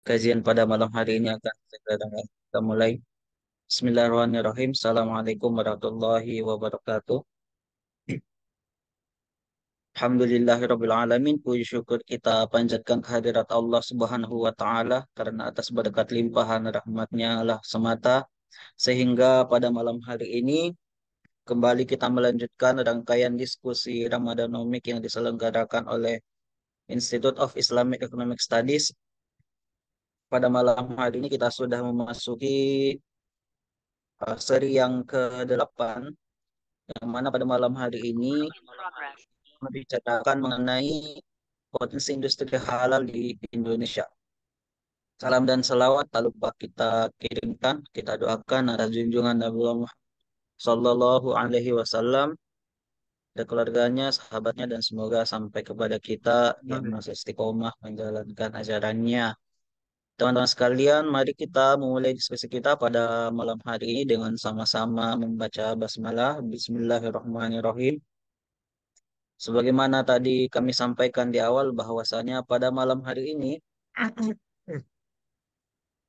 Kajian pada malam hari ini akan segera kita mulai. Bismillahirrahmanirrahim. Assalamualaikum warahmatullahi wabarakatuh. Alhamdulillahirabbil alamin. Puji syukur kita panjatkan kehadirat Allah Subhanahu wa taala karena atas berkat limpahan rahmatnya lah semata sehingga pada malam hari ini kembali kita melanjutkan rangkaian diskusi Ramadan-nomik yang diselenggarakan oleh Institute of Islamic Economic Studies. Pada malam hari ini kita sudah memasuki seri yang ke-8, yang mana pada malam hari ini membicarakan mengenai potensi industri halal di Indonesia. Salam dan selawat tak lupa kita kirimkan, kita doakan atas junjungan Nabi Muhammad Sallallahu Alaihi Wasallam dan keluarganya, sahabatnya, dan semoga sampai kepada kita yang masih istiqomah menjalankan ajarannya. Teman-teman sekalian, mari kita memulai diskusi kita pada malam hari ini dengan sama-sama membaca basmalah. Bismillahirrahmanirrahim. Sebagaimana tadi kami sampaikan di awal bahwasanya pada malam hari ini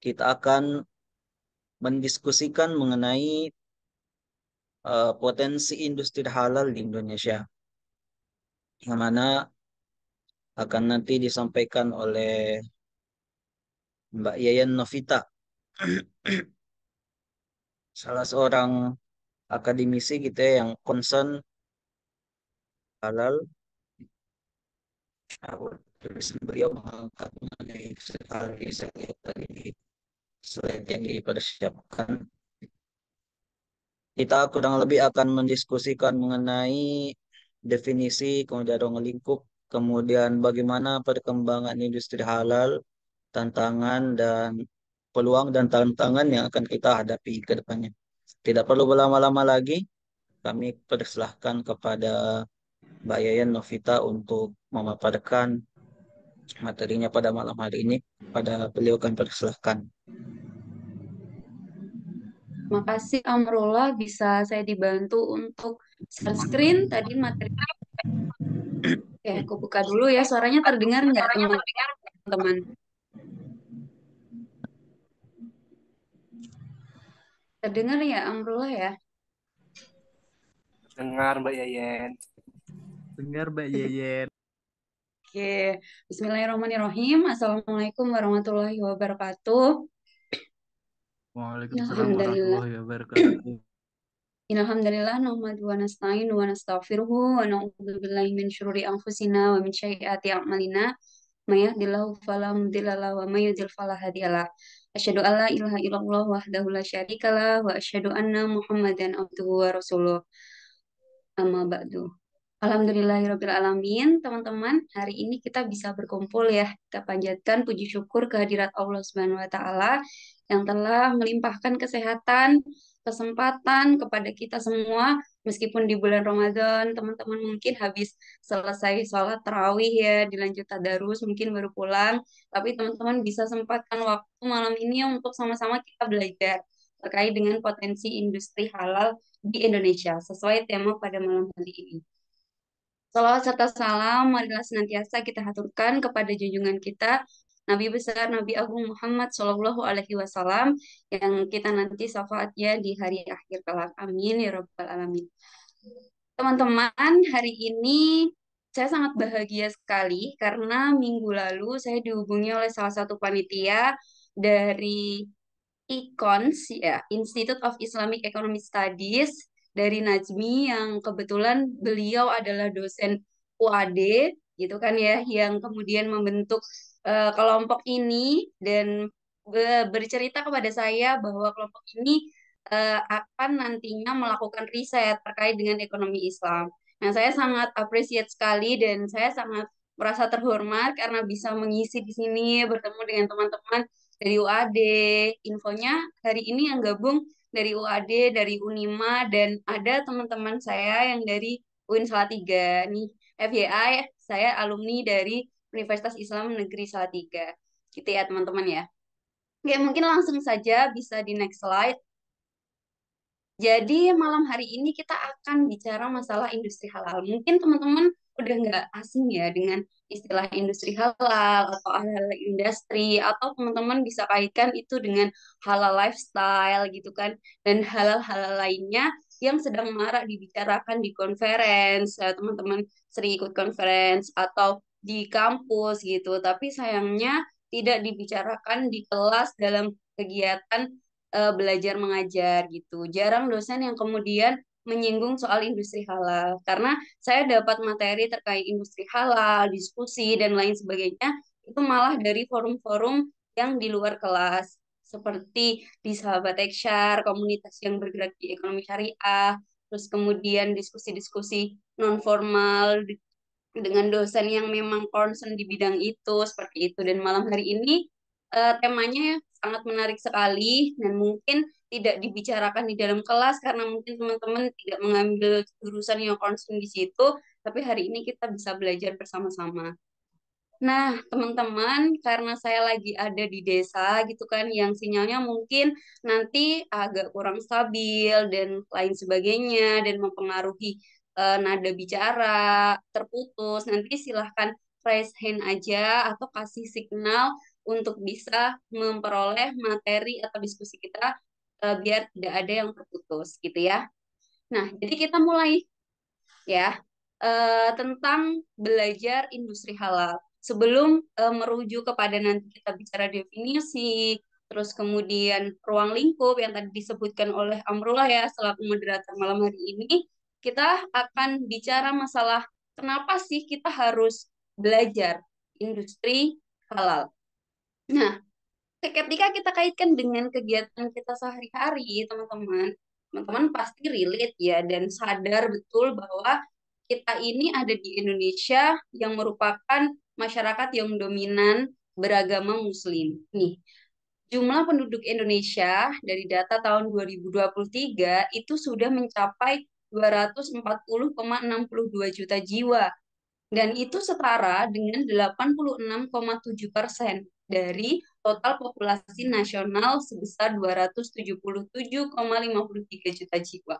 kita akan mendiskusikan mengenai potensi industri halal di Indonesia, yang mana akan nanti disampaikan oleh Mbak Yayan Novita, salah seorang akademisi gitu ya, yang concern halal. Tulisan beliau mengangkat mengenai sekali saya lihat tadi di slide yang dipersiapkan. Kita kurang lebih akan mendiskusikan mengenai definisi, kemudian ruang lingkup, kemudian bagaimana perkembangan industri halal, tantangan dan peluang dan tantangan yang akan kita hadapi ke depannya. Tidak perlu berlama-lama lagi, kami persilahkan kepada Mbak Yayan Novita untuk memaparkan materinya pada malam hari ini. Pada beliau akan persilahkan. Makasih Amrullah, bisa saya dibantu untuk share screen tadi materi. Oke, aku buka dulu ya. Suaranya terdengar nggak teman-teman? Terdengar ya Amrullah ya? Dengar Mbak Yayen. Dengar Mbak Yeyen. Oke, Bismillahirrahmanirrahim. Assalamualaikum warahmatullahi wabarakatuh. Waalaikumsalam Alhamdulillah. warahmatullahi wabarakatuh. Alhamdulillah, nahmadu wa nasta'inu wa nastaghfiruhu wa na'udzu billahi min syururi anfusina wa min sayyiati a'malina. May yahdihillahu fala mudilla lahu wa may yudlil fala hadiyalah. Asyhadu an la ilaha illallah wahdahu la syarikalah wa asyhadu anna Muhammadan abduhu wa rasuluh. Amma ba'du. Alhamdulillahirabbil alamin, teman-teman, hari ini kita bisa berkumpul ya. Kita panjatkan puji syukur kehadirat Allah Subhanahu wa taala yang telah melimpahkan kesehatan, kesempatan kepada kita semua meskipun di bulan Ramadan teman-teman mungkin habis selesai sholat tarawih ya, dilanjut tadarus mungkin baru pulang, tapi teman-teman bisa sempatkan waktu malam ini untuk sama-sama kita belajar terkait dengan potensi industri halal di Indonesia sesuai tema pada malam hari ini. Salawat serta salam marilah senantiasa kita haturkan kepada junjungan kita Nabi besar Nabi Agung Muhammad Shallallahu Alaihi Wasallam yang kita nanti syafaatnya di hari akhir kelak. Amin ya Rabbal Alamin. Teman-teman, hari ini saya sangat bahagia sekali karena minggu lalu saya dihubungi oleh salah satu panitia dari ICONS ya, Institute of Islamic Economic Studies dari Najmi yang kebetulan beliau adalah dosen UAD gitu kan ya, yang kemudian membentuk kelompok ini dan bercerita kepada saya bahwa kelompok ini akan nantinya melakukan riset terkait dengan ekonomi Islam. Nah, saya sangat appreciate sekali dan saya sangat merasa terhormat karena bisa mengisi di sini bertemu dengan teman-teman dari UAD. Infonya hari ini yang gabung dari UAD, dari Unima, dan ada teman-teman saya yang dari UIN Salatiga. Nih, FYI, saya alumni dari Universitas Islam Negeri Salatiga. Gitu ya, teman-teman ya. Oke, mungkin langsung saja bisa di next slide. Jadi malam hari ini kita akan bicara masalah industri halal. Mungkin teman-teman udah nggak asing ya dengan istilah industri halal atau halal industri, atau teman-teman bisa kaitkan itu dengan halal lifestyle gitu kan, dan halal-halal lainnya yang sedang marak dibicarakan di conference, teman-teman sering ikut conference atau di kampus gitu, tapi sayangnya tidak dibicarakan di kelas dalam kegiatan belajar mengajar gitu. Jarang dosen yang kemudian menyinggung soal industri halal, karena saya dapat materi terkait industri halal, diskusi, dan lain sebagainya, itu malah dari forum-forum yang di luar kelas, seperti di Sahabat Eksyar, komunitas yang bergerak di ekonomi syariah, terus kemudian diskusi-diskusi non-formal dengan dosen yang memang concern di bidang itu, seperti itu. Dan malam hari ini temanya sangat menarik sekali, dan mungkin tidak dibicarakan di dalam kelas karena mungkin teman-teman tidak mengambil jurusan yang concern di situ, tapi hari ini kita bisa belajar bersama-sama. Nah, teman-teman, karena saya lagi ada di desa gitu kan, yang sinyalnya mungkin nanti agak kurang stabil dan lain sebagainya, dan mempengaruhi nada bicara, terputus, nanti silahkan raise hand aja atau kasih signal untuk bisa memperoleh materi atau diskusi kita, biar tidak ada yang terputus gitu ya. Nah, jadi kita mulai ya, tentang belajar industri halal. Sebelum merujuk kepada nanti kita bicara definisi, terus kemudian ruang lingkup yang tadi disebutkan oleh Amrullah ya selaku moderator malam hari ini, kita akan bicara masalah kenapa sih kita harus belajar industri halal. Nah, ketika kita kaitkan dengan kegiatan kita sehari-hari, teman-teman pasti relate ya dan sadar betul bahwa kita ini ada di Indonesia yang merupakan masyarakat yang dominan beragama Muslim. Nih, jumlah penduduk Indonesia dari data tahun 2023 itu sudah mencapai 240,62 juta jiwa, dan itu setara dengan 86,7% dari total populasi nasional sebesar 277,53 juta jiwa.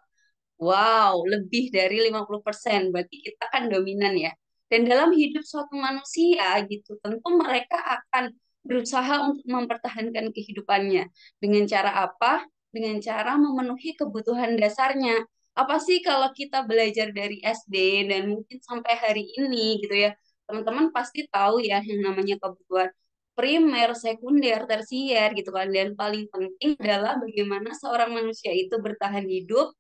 Wow, lebih dari 50%. Berarti kita kan dominan ya. Dan dalam hidup suatu manusia gitu, tentu mereka akan berusaha untuk mempertahankan kehidupannya. Dengan cara apa? Dengan cara memenuhi kebutuhan dasarnya. Apa sih kalau kita belajar dari SD dan mungkin sampai hari ini gitu ya, teman-teman pasti tahu ya yang namanya kebutuhan primer, sekunder, tersier gitu kan. Dan paling penting adalah bagaimana seorang manusia itu bertahan hidup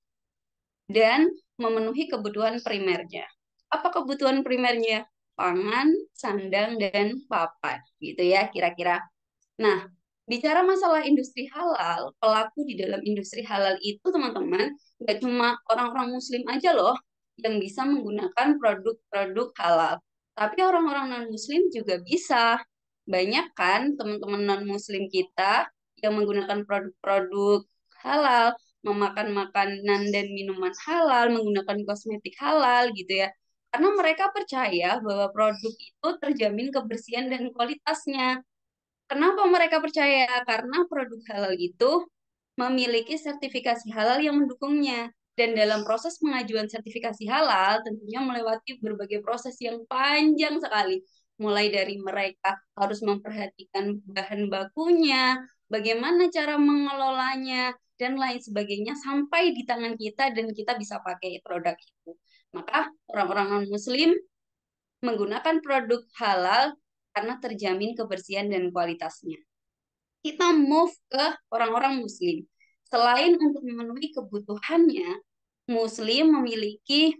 dan memenuhi kebutuhan primernya. Apa kebutuhan primernya? Pangan, sandang, dan papan, gitu ya kira-kira. Nah, bicara masalah industri halal, pelaku di dalam industri halal itu teman-teman, nggak cuma orang-orang muslim aja loh yang bisa menggunakan produk-produk halal. Tapi orang-orang non-muslim juga bisa. Banyak kan teman-teman non-muslim kita yang menggunakan produk-produk halal, memakan makanan dan minuman halal, menggunakan kosmetik halal gitu ya. Karena mereka percaya bahwa produk itu terjamin kebersihan dan kualitasnya. Kenapa mereka percaya? Karena produk halal itu memiliki sertifikasi halal yang mendukungnya. Dan dalam proses pengajuan sertifikasi halal tentunya melewati berbagai proses yang panjang sekali. Mulai dari mereka harus memperhatikan bahan bakunya, bagaimana cara mengelolanya, dan lain sebagainya sampai di tangan kita dan kita bisa pakai produk itu. Maka orang-orang non-muslim menggunakan produk halal karena terjamin kebersihan dan kualitasnya. Kita move ke orang-orang muslim. Selain untuk memenuhi kebutuhannya, muslim memiliki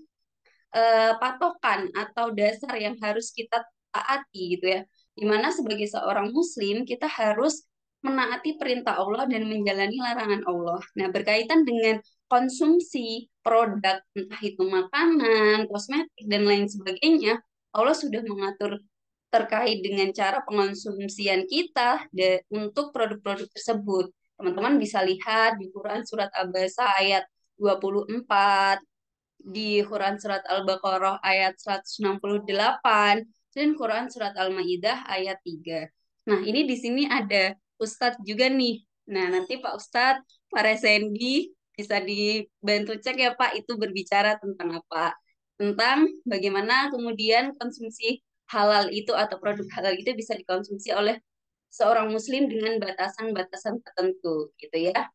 patokan atau dasar yang harus kita taati gitu ya. Dimana sebagai seorang muslim kita harus menaati perintah Allah dan menjalani larangan Allah. Nah, berkaitan dengan konsumsi produk entah itu makanan, kosmetik dan lain sebagainya, Allah sudah mengatur terkait dengan cara pengonsumsian kita untuk produk-produk tersebut. Teman-teman bisa lihat di Quran Surat Abasa ayat 24, di Quran Surat Al-Baqarah ayat 168, dan Quran Surat Al-Ma'idah ayat 3. Nah, ini di sini ada Ustadz juga nih. Nah, nanti Pak Ustadz, Pak Resendi, bisa dibantu cek ya Pak, itu berbicara tentang apa. tentang bagaimana kemudian konsumsi halal itu atau produk halal itu bisa dikonsumsi oleh seorang muslim dengan batasan-batasan tertentu gitu ya.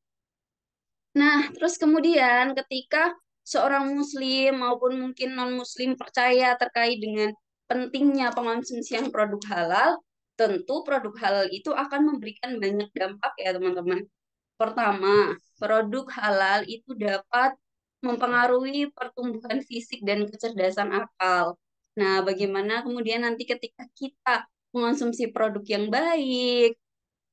Nah, terus kemudian ketika seorang muslim maupun mungkin non-muslim percaya terkait dengan pentingnya pengonsumsian produk halal, tentu produk halal itu akan memberikan banyak dampak ya teman-teman. Pertama, produk halal itu dapat mempengaruhi pertumbuhan fisik dan kecerdasan akal. Nah, bagaimana kemudian nanti ketika kita mengonsumsi produk yang baik,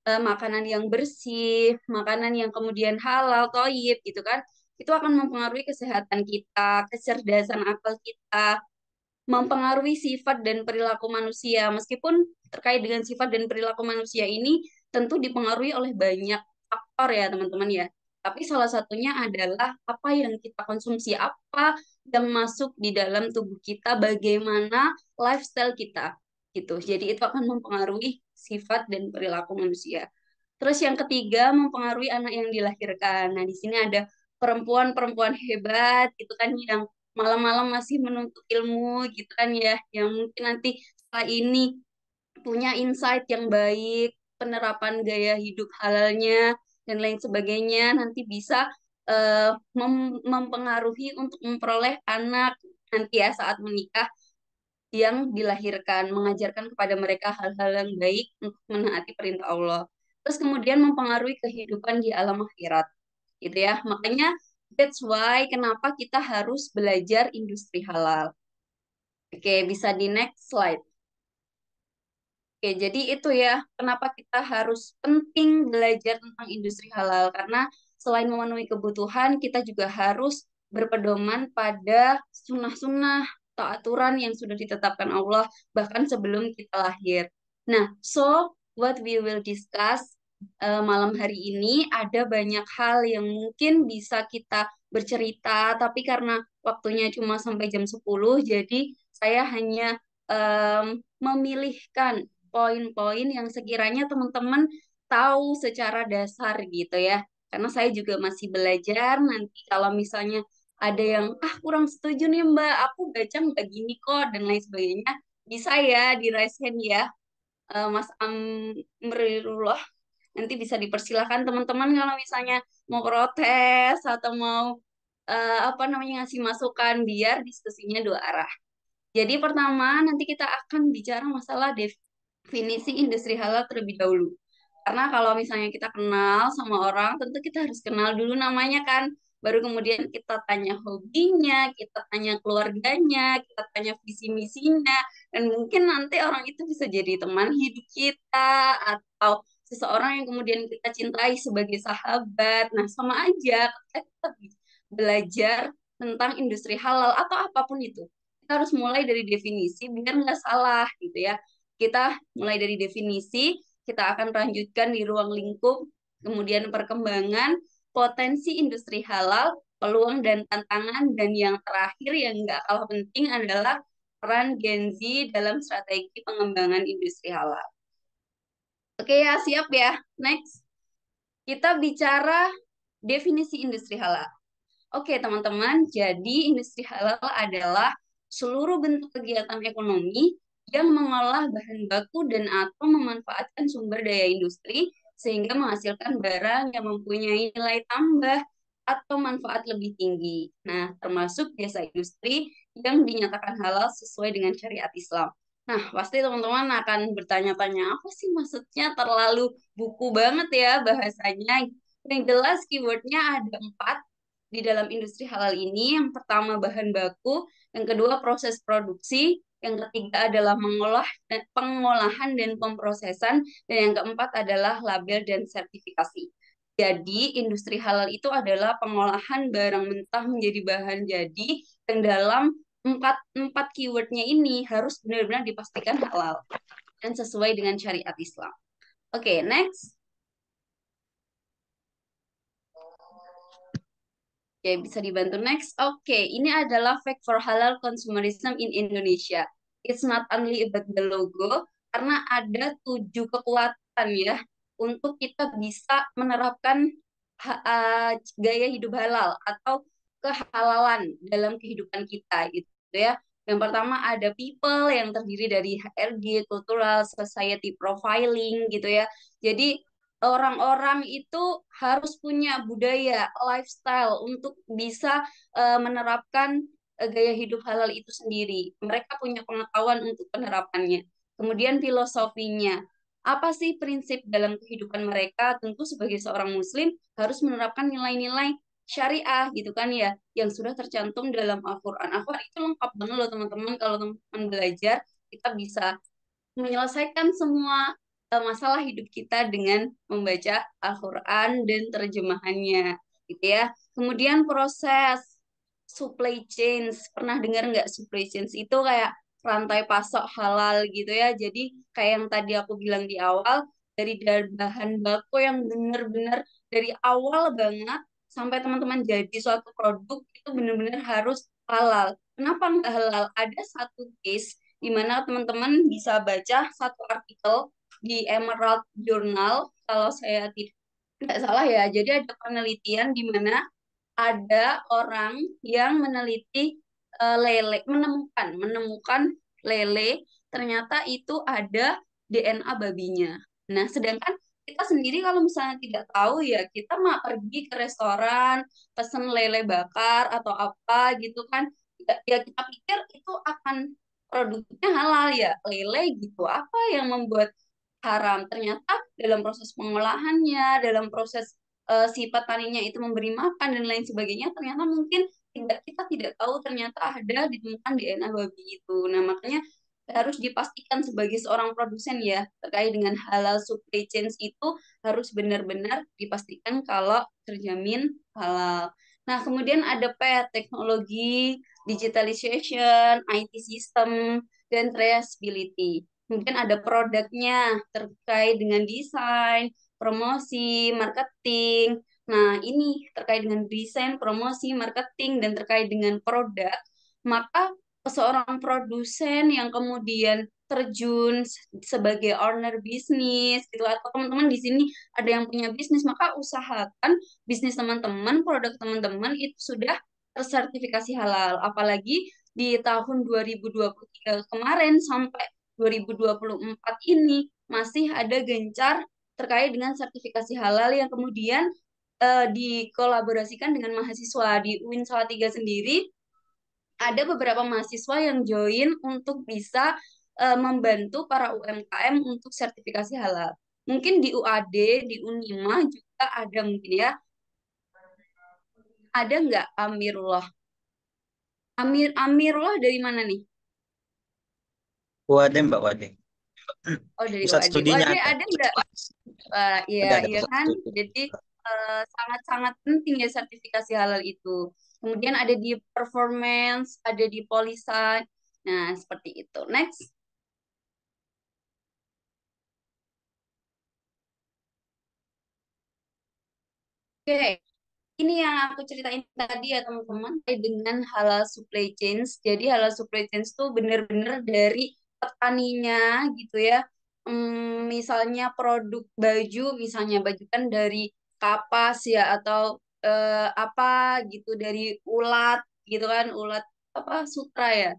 makanan yang bersih, makanan yang kemudian halal, toyib gitu kan, itu akan mempengaruhi kesehatan kita, kecerdasan akal kita, mempengaruhi sifat dan perilaku manusia. Meskipun terkait dengan sifat dan perilaku manusia ini tentu dipengaruhi oleh banyak faktor ya teman-teman ya. Tapi salah satunya adalah apa yang kita konsumsi, apa yang masuk di dalam tubuh kita, bagaimana lifestyle kita gitu. Jadi itu akan mempengaruhi sifat dan perilaku manusia. Terus yang ketiga mempengaruhi anak yang dilahirkan. Nah, di sini ada perempuan-perempuan hebat gitu kan yang malam-malam masih menuntut ilmu gitu kan ya, yang mungkin nanti setelah ini punya insight yang baik, penerapan gaya hidup halalnya dan lain sebagainya nanti bisa mempengaruhi untuk memperoleh anak nanti ya saat menikah yang dilahirkan, mengajarkan kepada mereka hal-hal yang baik untuk menaati perintah Allah. Terus kemudian mempengaruhi kehidupan di alam akhirat, gitu ya. Makanya that's why kenapa kita harus belajar industri halal. Oke, bisa di next slide. Oke, jadi itu ya, kenapa kita harus penting belajar tentang industri halal. Karena selain memenuhi kebutuhan, kita juga harus berpedoman pada sunnah-sunnah atau aturan yang sudah ditetapkan Allah bahkan sebelum kita lahir. Nah, so what we will discuss malam hari ini ada banyak hal yang mungkin bisa kita bercerita, tapi karena waktunya cuma sampai jam 10, jadi saya hanya memilihkan poin-poin yang sekiranya teman-teman tahu secara dasar gitu ya. Karena saya juga masih belajar, nanti kalau misalnya ada yang, kurang setuju nih Mbak, aku baca nggak gini kok, dan lain sebagainya, bisa ya di raise hand ya, Mas Amrullah. Nanti bisa dipersilahkan teman-teman kalau misalnya mau protes atau mau apa namanya ngasih masukan biar diskusinya dua arah. Jadi pertama, nanti kita akan bicara masalah definisi industri halal terlebih dahulu. Karena kalau misalnya kita kenal sama orang, tentu kita harus kenal dulu namanya kan. Baru kemudian kita tanya hobinya, kita tanya keluarganya, kita tanya visi misinya, dan mungkin nanti orang itu bisa jadi teman hidup kita atau seseorang yang kemudian kita cintai sebagai sahabat. Nah, sama aja kita belajar tentang industri halal atau apapun itu. Kita harus mulai dari definisi biar nggak salah gitu ya. Kita mulai dari definisi, kita akan lanjutkan di ruang lingkup, kemudian perkembangan, potensi industri halal, peluang dan tantangan, dan yang terakhir yang nggak kalah penting adalah peran Gen Z dalam strategi pengembangan industri halal. Oke ya, siap ya. Next, kita bicara definisi industri halal. Oke, teman-teman, jadi industri halal adalah seluruh bentuk kegiatan ekonomi yang mengolah bahan baku dan atau memanfaatkan sumber daya industri sehingga menghasilkan barang yang mempunyai nilai tambah atau manfaat lebih tinggi. Nah, termasuk jasa industri yang dinyatakan halal sesuai dengan syariat Islam. Nah, pasti teman-teman akan bertanya-tanya, apa sih maksudnya terlalu buku banget ya bahasanya? Yang jelas keywordnya ada 4 di dalam industri halal ini. Yang pertama bahan baku, yang kedua proses produksi, yang ketiga adalah pengolahan dan pemrosesan, dan yang keempat adalah label dan sertifikasi. Jadi industri halal itu adalah pengolahan barang mentah menjadi bahan jadi yang dalam empat keywordnya ini harus benar-benar dipastikan halal dan sesuai dengan syariat Islam. Oke, next. Oke, bisa dibantu next. Oke, ini adalah fact for halal consumerism in Indonesia. It's not only about the logo, karena ada 7 kekuatan ya untuk kita bisa menerapkan gaya hidup halal atau kehalalan dalam kehidupan kita. Gitu. gitu ya. Yang pertama ada people yang terdiri dari HRD, cultural, society profiling gitu ya. Jadi orang-orang itu harus punya budaya, lifestyle untuk bisa menerapkan gaya hidup halal itu sendiri. Mereka punya pengetahuan untuk penerapannya. Kemudian filosofinya. Apa sih prinsip dalam kehidupan mereka? Tentu sebagai seorang muslim harus menerapkan nilai-nilai syariah gitu kan ya, yang sudah tercantum dalam Al-Quran. Al-Quran itu lengkap banget loh teman-teman. Kalau teman-teman belajar, kita bisa menyelesaikan semua masalah hidup kita dengan membaca Al-Quran dan terjemahannya, gitu ya. Kemudian proses supply chains, pernah dengar nggak supply chains itu kayak rantai pasok halal gitu ya. Jadi kayak yang tadi aku bilang di awal, dari bahan baku yang benar-benar dari awal banget sampai teman-teman jadi suatu produk itu benar-benar harus halal. Kenapa nggak halal? Ada satu case di mana teman-teman bisa baca satu artikel di Emerald Journal kalau saya tidak salah ya. Jadi ada penelitian di mana ada orang yang meneliti lele, menemukan lele, ternyata itu ada DNA babinya. Nah, sedangkan kita sendiri kalau misalnya tidak tahu ya, kita mah pergi ke restoran, pesen lele bakar atau apa gitu kan, ya kita pikir itu akan produknya halal ya, lele gitu. Apa yang membuat haram? Ternyata dalam proses pengolahannya, dalam proses si petaninya itu memberi makan dan lain sebagainya, ternyata mungkin kita tidak tahu ternyata ada ditemukan DNA babi itu. Nah, makanya harus dipastikan sebagai seorang produsen ya terkait dengan halal supply chains itu harus benar-benar dipastikan kalau terjamin halal. Nah, kemudian ada P, teknologi, digitalization, IT system, dan traceability. Kemudian ada produknya terkait dengan desain, promosi, marketing. Nah, ini terkait dengan desain, promosi, marketing, dan terkait dengan produk. Maka seorang produsen yang kemudian terjun sebagai owner bisnis gitu atau teman-teman di sini ada yang punya bisnis, maka usahakan bisnis teman-teman, produk teman-teman itu sudah tersertifikasi halal. Apalagi di tahun 2023 kemarin sampai 2024 ini masih ada gencar terkait dengan sertifikasi halal yang kemudian dikolaborasikan dengan mahasiswa di UIN Salatiga sendiri. Ada beberapa mahasiswa yang join untuk bisa membantu para UMKM untuk sertifikasi halal. Mungkin di UAD, di Unima juga ada mungkin ya. Ada nggak Amirullah? Amirullah dari mana nih? Wadah Mbak Wadah. Oh, dari Pusat UAD. studinya UAD ada. ada nggak? Iya, Ada iya pusat kan? studi. Jadi sangat-sangat penting ya sertifikasi halal itu. Kemudian ada di performance, ada di polisa. Nah, seperti itu. Next. Oke, ini yang aku ceritain tadi ya teman-teman terkait dengan halal supply chains. Jadi halal supply chains tuh bener-bener dari petaninya gitu ya. Misalnya produk baju, misalnya baju kan dari kapas ya atau apa gitu dari ulat gitu kan, ulat apa sutra ya.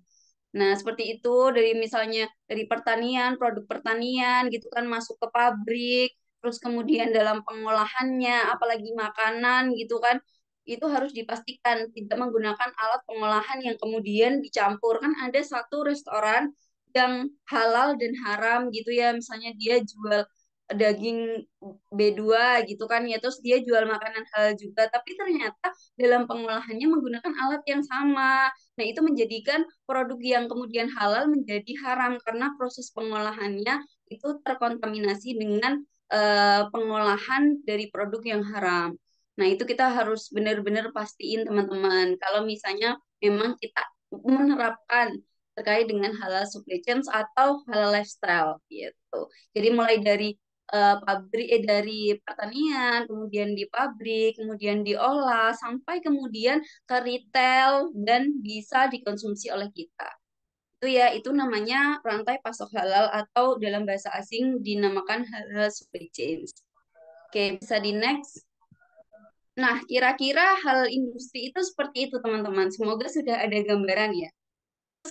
Nah, seperti itu dari misalnya dari pertanian, produk pertanian gitu kan masuk ke pabrik, terus kemudian dalam pengolahannya, apalagi makanan gitu kan, itu harus dipastikan tidak menggunakan alat pengolahan yang kemudian dicampur. Kan ada satu restoran yang halal dan haram gitu ya, misalnya dia jual daging B2 gitu kan ya, terus dia jual makanan halal juga, tapi ternyata dalam pengolahannya menggunakan alat yang sama. Nah, itu menjadikan produk yang kemudian halal menjadi haram karena proses pengolahannya itu terkontaminasi dengan pengolahan dari produk yang haram. Nah, itu kita harus benar-benar pastiin teman-teman. Kalau misalnya memang kita menerapkan terkait dengan halal supply chain atau halal lifestyle gitu. Jadi mulai dari pabrik dari pertanian, kemudian di pabrik, kemudian diolah sampai kemudian ke retail dan bisa dikonsumsi oleh kita. Itu ya, itu namanya rantai pasok halal atau dalam bahasa asing dinamakan halal supply chains. Oke, bisa di next. Nah, kira-kira hal industri itu seperti itu, teman-teman. Semoga sudah ada gambaran ya.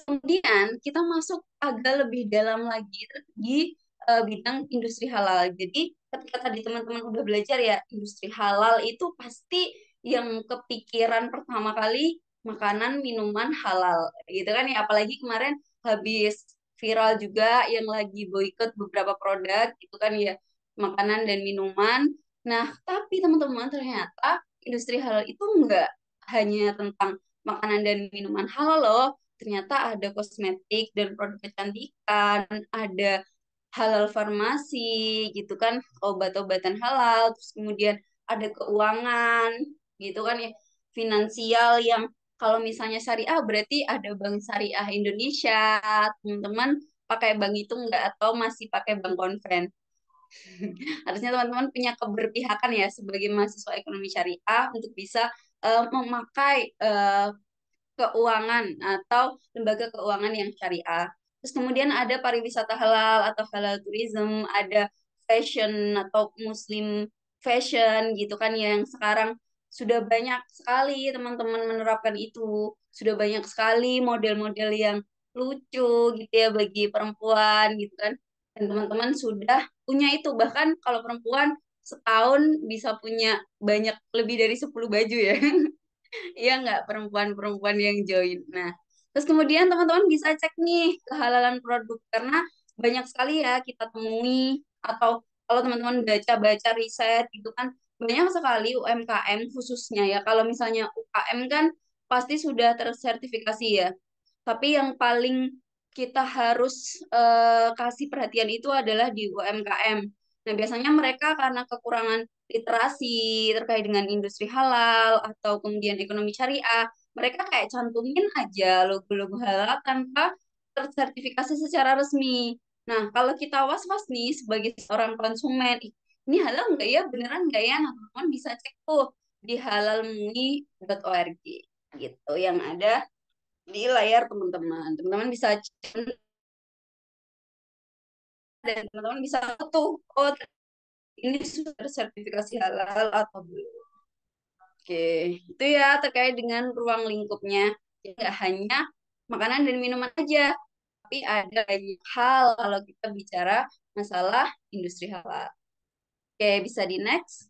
Kemudian kita masuk agak lebih dalam lagi di bidang industri halal. Jadi ketika tadi teman-teman udah belajar ya, industri halal itu pasti yang kepikiran pertama kali makanan minuman halal gitu kan ya. Apalagi kemarin habis viral juga yang lagi boykot beberapa produk gitu kan ya, makanan dan minuman. Nah, tapi teman-teman ternyata industri halal itu enggak hanya tentang makanan dan minuman halal loh. Ternyata ada kosmetik dan produk kecantikan, ada halal farmasi gitu kan, obat-obatan halal, terus kemudian ada keuangan gitu kan ya, finansial yang kalau misalnya syariah berarti ada Bank Syariah Indonesia, teman-teman pakai bank itu enggak atau masih pakai bank konven? Harusnya teman-teman punya keberpihakan ya sebagai mahasiswa ekonomi syariah untuk bisa memakai keuangan atau lembaga keuangan yang syariah. Terus kemudian ada pariwisata halal atau halal tourism, ada fashion atau muslim fashion gitu kan yang sekarang sudah banyak sekali teman-teman menerapkan itu. Sudah banyak sekali model-model yang lucu gitu ya bagi perempuan gitu kan. Dan teman-teman sudah punya itu. Bahkan kalau perempuan setahun bisa punya banyak lebih dari 10 baju ya. Iya nggak perempuan-perempuan yang join. Nah, terus kemudian teman-teman bisa cek nih kehalalan produk karena banyak sekali ya kita temui atau kalau teman-teman baca-baca riset gitu kan banyak sekali UMKM khususnya ya. Kalau misalnya UKM kan pasti sudah tersertifikasi ya. Tapi yang paling kita harus kasih perhatian itu adalah di UMKM. Nah, biasanya mereka karena kekurangan literasi terkait dengan industri halal atau kemudian ekonomi syariah, mereka kayak cantumin aja logo-logo halal tanpa tersertifikasi secara resmi. Nah, kalau kita was-was nih sebagai seorang konsumen, "Ih, ini halal nggak ya? Beneran nggak ya?" Nah, teman-teman bisa cek tuh di halalmui.org gitu yang ada di layar teman-teman. Teman-teman bisa cek dan teman-teman bisa tahu tuh, oh ini sudah sertifikasi halal atau belum. Oke, itu ya terkait dengan ruang lingkupnya. Jadi nggak hanya makanan dan minuman aja, tapi ada banyak hal kalau kita bicara masalah industri halal. Oke, bisa di next.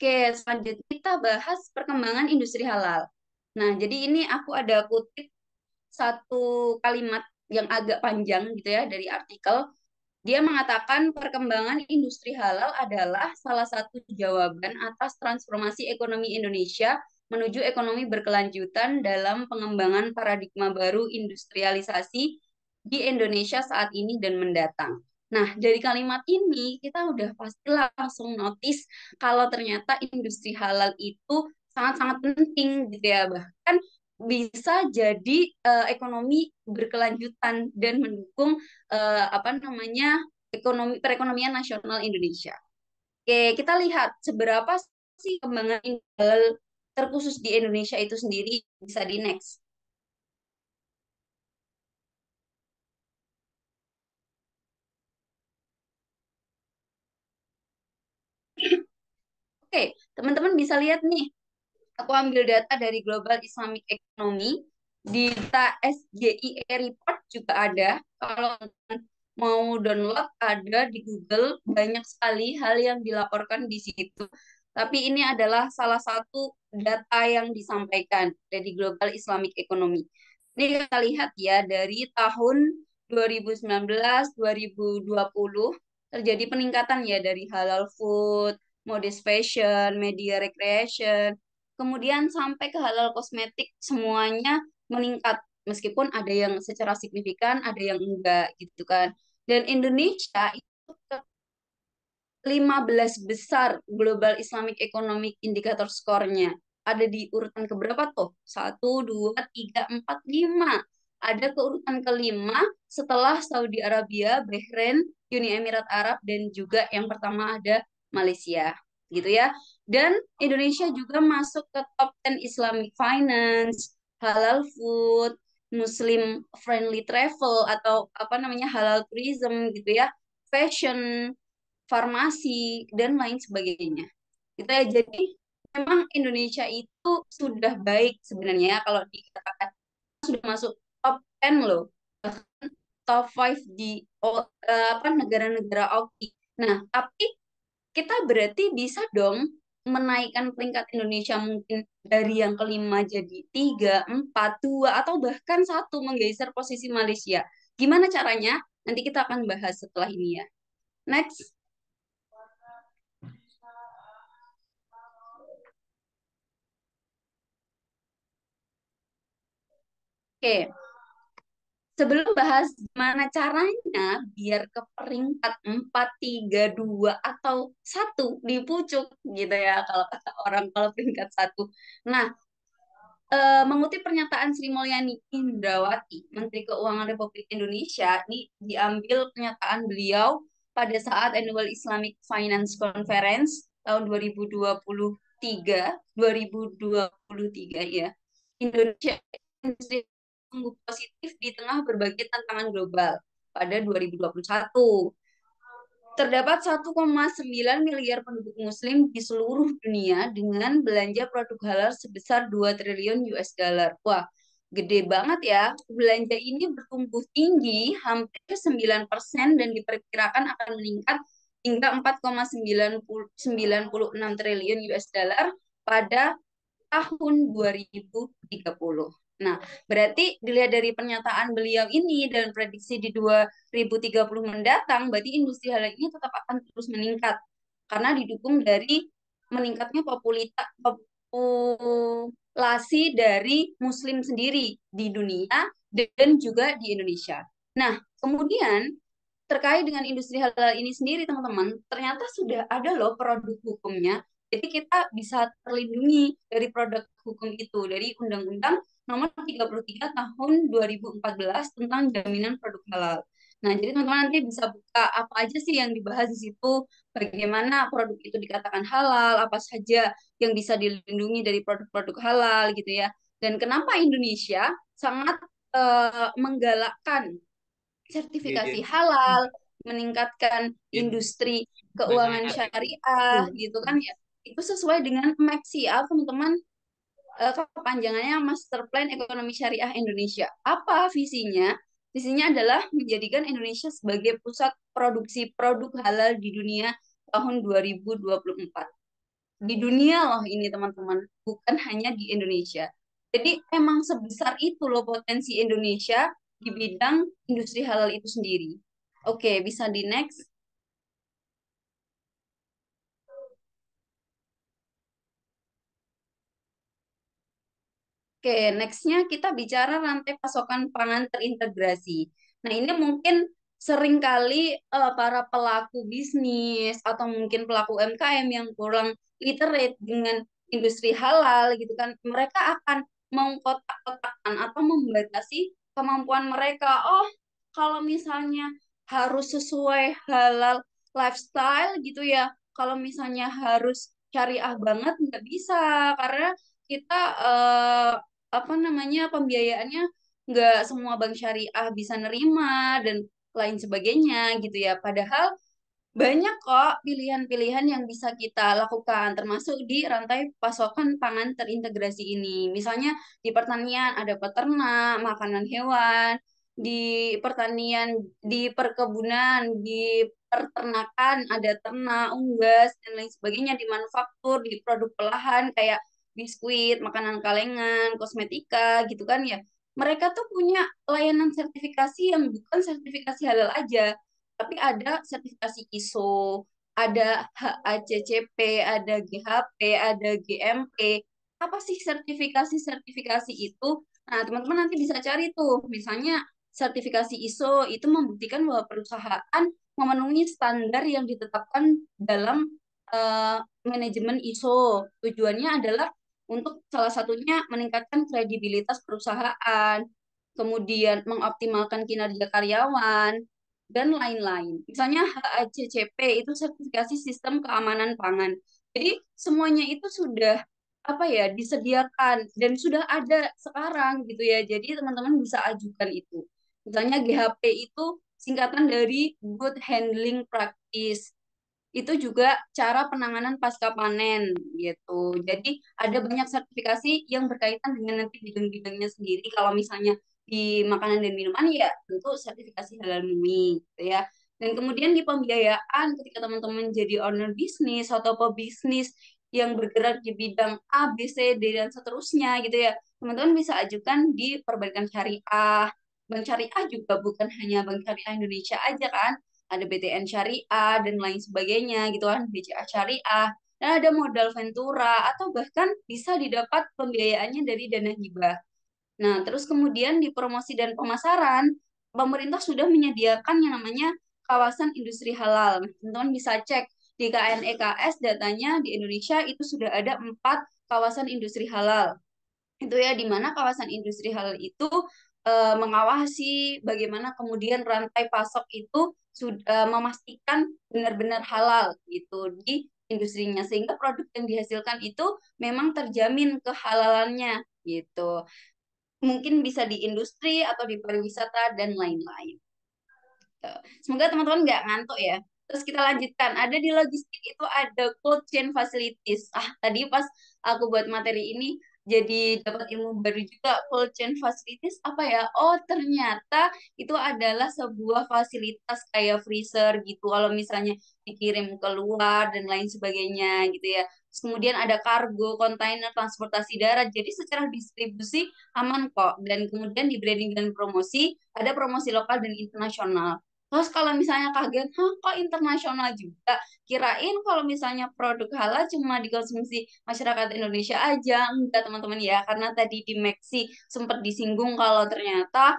Oke, selanjutnya kita bahas perkembangan industri halal. Nah, jadi ini aku ada kutip satu kalimat yang agak panjang gitu ya dari artikel. Dia mengatakan perkembangan industri halal adalah salah satu jawaban atas transformasi ekonomi Indonesia menuju ekonomi berkelanjutan dalam pengembangan paradigma baru industrialisasi di Indonesia saat ini dan mendatang. Nah, dari kalimat ini kita udah pasti langsung notice kalau ternyata industri halal itu sangat-sangat penting gitu ya. Bahkan bisa jadi ekonomi berkelanjutan dan mendukung apa namanya ekonomi perekonomian nasional Indonesia. Oke, kita lihat seberapa sih kembangan halal terkhusus di Indonesia itu sendiri bisa di next. Oke, teman-teman bisa lihat nih. Aku ambil data dari Global Islamic Economy. Di data SGIE report juga ada. Kalau mau download ada di Google banyak sekali hal yang dilaporkan di situ. Tapi ini adalah salah satu data yang disampaikan dari Global Islamic Economy. Ini kita lihat ya dari tahun 2019-2020 terjadi peningkatan ya dari halal food, modest fashion, media recreation, kemudian sampai ke halal kosmetik semuanya meningkat meskipun ada yang secara signifikan, ada yang enggak gitu kan. Dan Indonesia itu ke 15 besar Global Islamic Economic Indicator skornya. Ada di urutan keberapa tuh? Satu, dua, tiga, empat, lima. Ada ke urutan kelima setelah Saudi Arabia, Bahrain, Uni Emirat Arab, dan juga yang pertama ada Malaysia. Gitu ya. Dan Indonesia juga masuk ke top 10 Islamic Finance, Halal Food, Muslim Friendly Travel, atau apa namanya halal tourism gitu ya, fashion, farmasi, dan lain sebagainya. Gitu ya. Jadi memang Indonesia itu sudah baik sebenarnya ya, kalau dikatakan sudah masuk top 10 loh, top 5 di apa negara-negara OKI. Nah, tapi kita berarti bisa dong menaikkan peringkat Indonesia mungkin dari yang kelima jadi tiga, empat, dua, atau bahkan satu menggeser posisi Malaysia. Gimana caranya? Nanti kita akan bahas setelah ini ya. Next. Oke, sebelum bahas gimana caranya biar ke peringkat 4, 3, 2, atau satu di pucuk gitu ya kalau kata orang kalau peringkat satu. Nah, mengutip pernyataan Sri Mulyani Indrawati, Menteri Keuangan Republik Indonesia, ini diambil pernyataan beliau pada saat Annual Islamic Finance Conference tahun 2023 ya. Indonesia industri tumbuh positif di tengah berbagai tantangan global pada 2021. Terdapat 1,9 miliar penduduk muslim di seluruh dunia dengan belanja produk halal sebesar 2 triliun US dollar. Wah, gede banget ya. Belanja ini bertumbuh tinggi hampir 9% dan diperkirakan akan meningkat hingga 4,96 triliun US dollar pada tahun 2030. Nah, berarti dilihat dari pernyataan beliau ini dan prediksi di 2030 mendatang, berarti industri halal ini tetap akan terus meningkat karena didukung dari meningkatnya populasi dari Muslim sendiri di dunia dan juga di Indonesia. Nah, kemudian terkait dengan industri halal ini sendiri, teman-teman, ternyata sudah ada loh produk hukumnya. Jadi kita bisa terlindungi dari produk hukum itu, dari Undang-Undang Nomor 33 Tahun 2014 tentang jaminan produk halal. Nah, jadi teman-teman nanti bisa buka apa aja sih yang dibahas di situ, bagaimana produk itu dikatakan halal, apa saja yang bisa dilindungi dari produk-produk halal gitu ya. Dan kenapa Indonesia sangat menggalakkan Iya, iya. sertifikasi halal, meningkatkan Iya, industri bahasa keuangan Arab. syariah gitu kan ya. Itu sesuai dengan MAXIA, teman-teman. Kepanjangannya Master Plan Ekonomi Syariah Indonesia. Apa visinya? Visinya adalah menjadikan Indonesia sebagai pusat produksi produk halal di dunia tahun 2024. Di dunia loh ini teman-teman, bukan hanya di Indonesia. Jadi emang sebesar itu loh potensi Indonesia di bidang industri halal itu sendiri. Oke, bisa di next. Oke, nextnya kita bicara rantai pasokan pangan terintegrasi. Nah, ini mungkin seringkali para pelaku bisnis atau mungkin pelaku UMKM yang kurang literate dengan industri halal gitu kan, mereka akan mengkotak-kotakan atau membatasi kemampuan mereka. Oh, kalau misalnya harus sesuai halal lifestyle gitu ya, kalau misalnya harus syariah banget nggak bisa karena kita apa namanya pembiayaannya nggak semua bank syariah bisa nerima dan lain sebagainya gitu ya. Padahal banyak kok pilihan-pilihan yang bisa kita lakukan termasuk di rantai pasokan pangan terintegrasi ini. Misalnya di pertanian ada peternak, makanan hewan, di pertanian, di perkebunan, di peternakan ada ternak, unggas dan lain sebagainya, di manufaktur, di produk olahan kayak biskuit, makanan kalengan, kosmetika gitu kan ya. Mereka tuh punya layanan sertifikasi yang bukan sertifikasi halal aja, tapi ada sertifikasi ISO, ada HACCP, ada GHP, ada GMP. Apa sih sertifikasi-sertifikasi itu? Nah, teman-teman nanti bisa cari tuh. Misalnya sertifikasi ISO itu membuktikan bahwa perusahaan memenuhi standar yang ditetapkan dalam manajemen ISO. Tujuannya adalah untuk salah satunya meningkatkan kredibilitas perusahaan, kemudian mengoptimalkan kinerja karyawan, dan lain-lain. Misalnya HACCP itu sertifikasi sistem keamanan pangan. Jadi semuanya itu sudah apa ya disediakan dan sudah ada sekarang gitu ya. Jadi teman-teman bisa ajukan itu. Misalnya GHP itu singkatan dari Good Handling Practice. itu juga cara penanganan pasca panen gitu. Jadi ada banyak sertifikasi yang berkaitan dengan nanti bidang-bidangnya sendiri. Kalau misalnya di makanan dan minuman ya tentu sertifikasi halal mumi gitu ya. Dan kemudian di pembiayaan ketika teman-teman jadi owner bisnis atau pebisnis yang bergerak di bidang A, B, C, D dan seterusnya gitu ya. Teman-teman bisa ajukan di perbankan syariah. Bank syariah juga bukan hanya bank syariah Indonesia aja kan, ada BTN Syariah dan lain sebagainya gitu kan, BCA Syariah, dan ada modal Ventura atau bahkan bisa didapat pembiayaannya dari dana hibah. Nah, terus kemudian di promosi dan pemasaran, pemerintah sudah menyediakan yang namanya kawasan industri halal. Teman-teman bisa cek di KNEKS datanya di Indonesia itu sudah ada 4 kawasan industri halal itu ya di mana kawasan industri halal itu mengawasi bagaimana kemudian rantai pasok itu sudah memastikan benar-benar halal gitu di industrinya sehingga produk yang dihasilkan itu memang terjamin kehalalannya gitu. Mungkin bisa di industri atau di pariwisata dan lain-lain. Gitu. Semoga teman-teman nggak ngantuk ya. Terus kita lanjutkan. Ada di logistik itu ada cold chain facilities. Tadi pas aku buat materi ini jadi dapat ilmu baru juga. Cold chain facilities apa ya? Oh, ternyata itu adalah sebuah fasilitas kayak freezer gitu. Kalau misalnya dikirim keluar dan lain sebagainya gitu ya. Terus kemudian ada kargo, kontainer, transportasi darat. Jadi secara distribusi aman kok. Dan kemudian di branding dan promosi, ada promosi lokal dan internasional. Terus kalau misalnya kaget, hah kok internasional juga? Kirain kalau misalnya produk halal cuma dikonsumsi masyarakat Indonesia aja. Enggak teman-teman ya, karena tadi di Meksi sempat disinggung kalau ternyata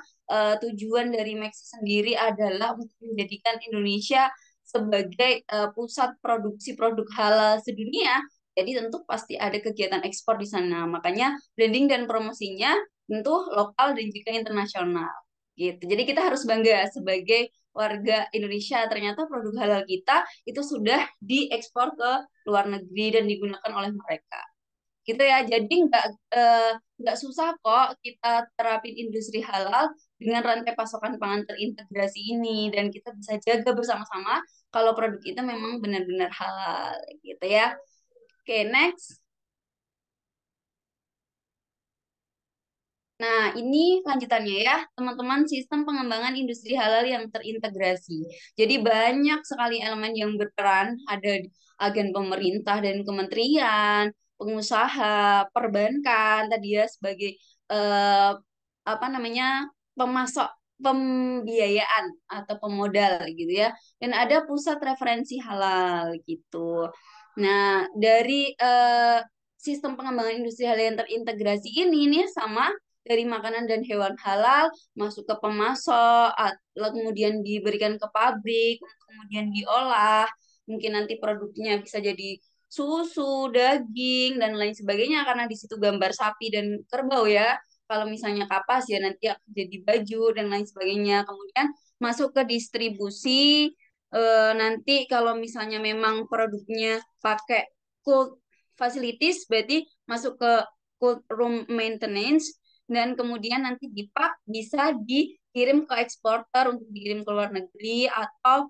tujuan dari Meksi sendiri adalah untuk menjadikan Indonesia sebagai pusat produksi produk halal sedunia. Jadi tentu pasti ada kegiatan ekspor di sana. Makanya branding dan promosinya tentu lokal dan juga internasional gitu. Jadi kita harus bangga sebagai warga Indonesia ternyata produk halal kita itu sudah diekspor ke luar negeri dan digunakan oleh mereka gitu ya. Jadi nggak susah kok kita terapin industri halal dengan rantai pasokan pangan terintegrasi ini dan kita bisa jaga bersama-sama kalau produk itu memang benar-benar halal gitu ya. Oke, next. Nah, ini lanjutannya ya, teman-teman, sistem pengembangan industri halal yang terintegrasi. Jadi banyak sekali elemen yang berperan, ada agen pemerintah dan kementerian, pengusaha, perbankan, tadi ya sebagai eh, apa namanya pemasok pembiayaan atau pemodal gitu ya. Dan ada pusat referensi halal gitu. Nah, dari sistem pengembangan industri halal yang terintegrasi ini nih sama dari makanan dan hewan halal masuk ke pemasok, lalu kemudian diberikan ke pabrik, kemudian diolah, mungkin nanti produknya bisa jadi susu, daging, dan lain sebagainya karena di situ gambar sapi dan kerbau ya. Kalau misalnya kapas ya nanti akan jadi baju dan lain sebagainya. Kemudian masuk ke distribusi, nanti kalau misalnya memang produknya pakai cold facilities, berarti masuk ke cold room maintenance, dan kemudian nanti dipak bisa dikirim ke eksporter untuk dikirim ke luar negeri atau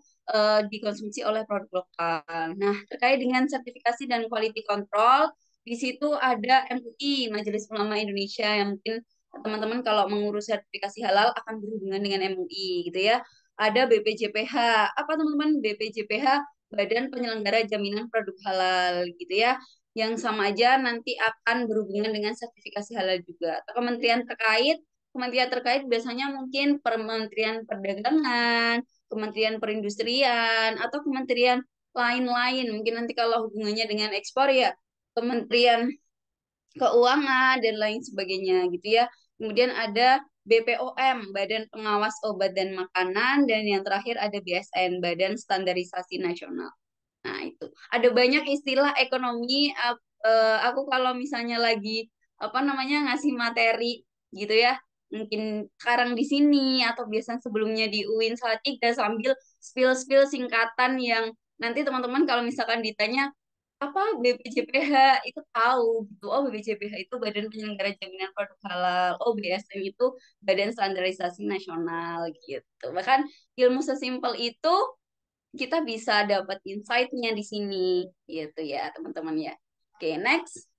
dikonsumsi oleh produk lokal. Nah, terkait dengan sertifikasi dan quality control, di situ ada MUI, Majelis Ulama Indonesia, yang mungkin teman-teman kalau mengurus sertifikasi halal akan berhubungan dengan MUI gitu ya. Ada BPJPH. Apa teman-teman? BPJPH, Badan Penyelenggara Jaminan Produk Halal gitu ya, yang sama aja nanti akan berhubungan dengan sertifikasi halal juga. Atau kementerian terkait biasanya mungkin Kementerian Perdagangan, Kementerian Perindustrian, atau kementerian lain-lain. Mungkin nanti kalau hubungannya dengan ekspor ya Kementerian Keuangan dan lain sebagainya gitu ya. Kemudian ada BPOM, Badan Pengawas Obat dan Makanan, dan yang terakhir ada BSN, Badan Standarisasi Nasional. Nah, itu. Ada banyak istilah ekonomi. Aku kalau misalnya lagi apa namanya ngasih materi gitu ya, mungkin sekarang di sini atau biasanya sebelumnya di UIN Salatiga sambil spill-spill singkatan yang nanti teman-teman kalau misalkan ditanya apa BPJPH itu tahu gitu. Oh, BPJPH itu Badan Penyelenggara Jaminan Produk Halal. Oh, BSN itu Badan Standarisasi Nasional gitu. Bahkan ilmu sesimpel itu kita bisa dapat insight-nya di sini gitu ya teman-teman ya. Oke, next.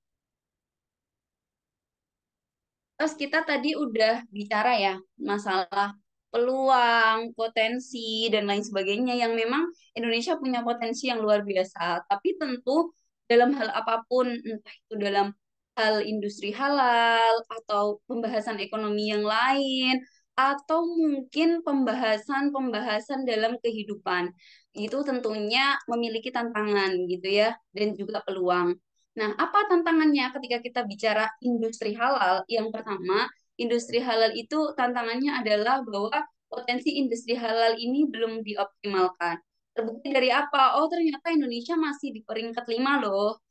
Terus kita tadi udah bicara ya masalah peluang, potensi, dan lain sebagainya yang memang Indonesia punya potensi yang luar biasa. Tapi tentu dalam hal apapun, entah itu dalam hal industri halal atau pembahasan ekonomi yang lain, atau mungkin pembahasan-pembahasan dalam kehidupan, itu tentunya memiliki tantangan gitu ya, dan juga peluang. Nah, apa tantangannya ketika kita bicara industri halal? Yang pertama, industri halal itu tantangannya adalah bahwa potensi industri halal ini belum dioptimalkan. Terbukti dari apa? Oh, ternyata Indonesia masih di peringkat 5 loh.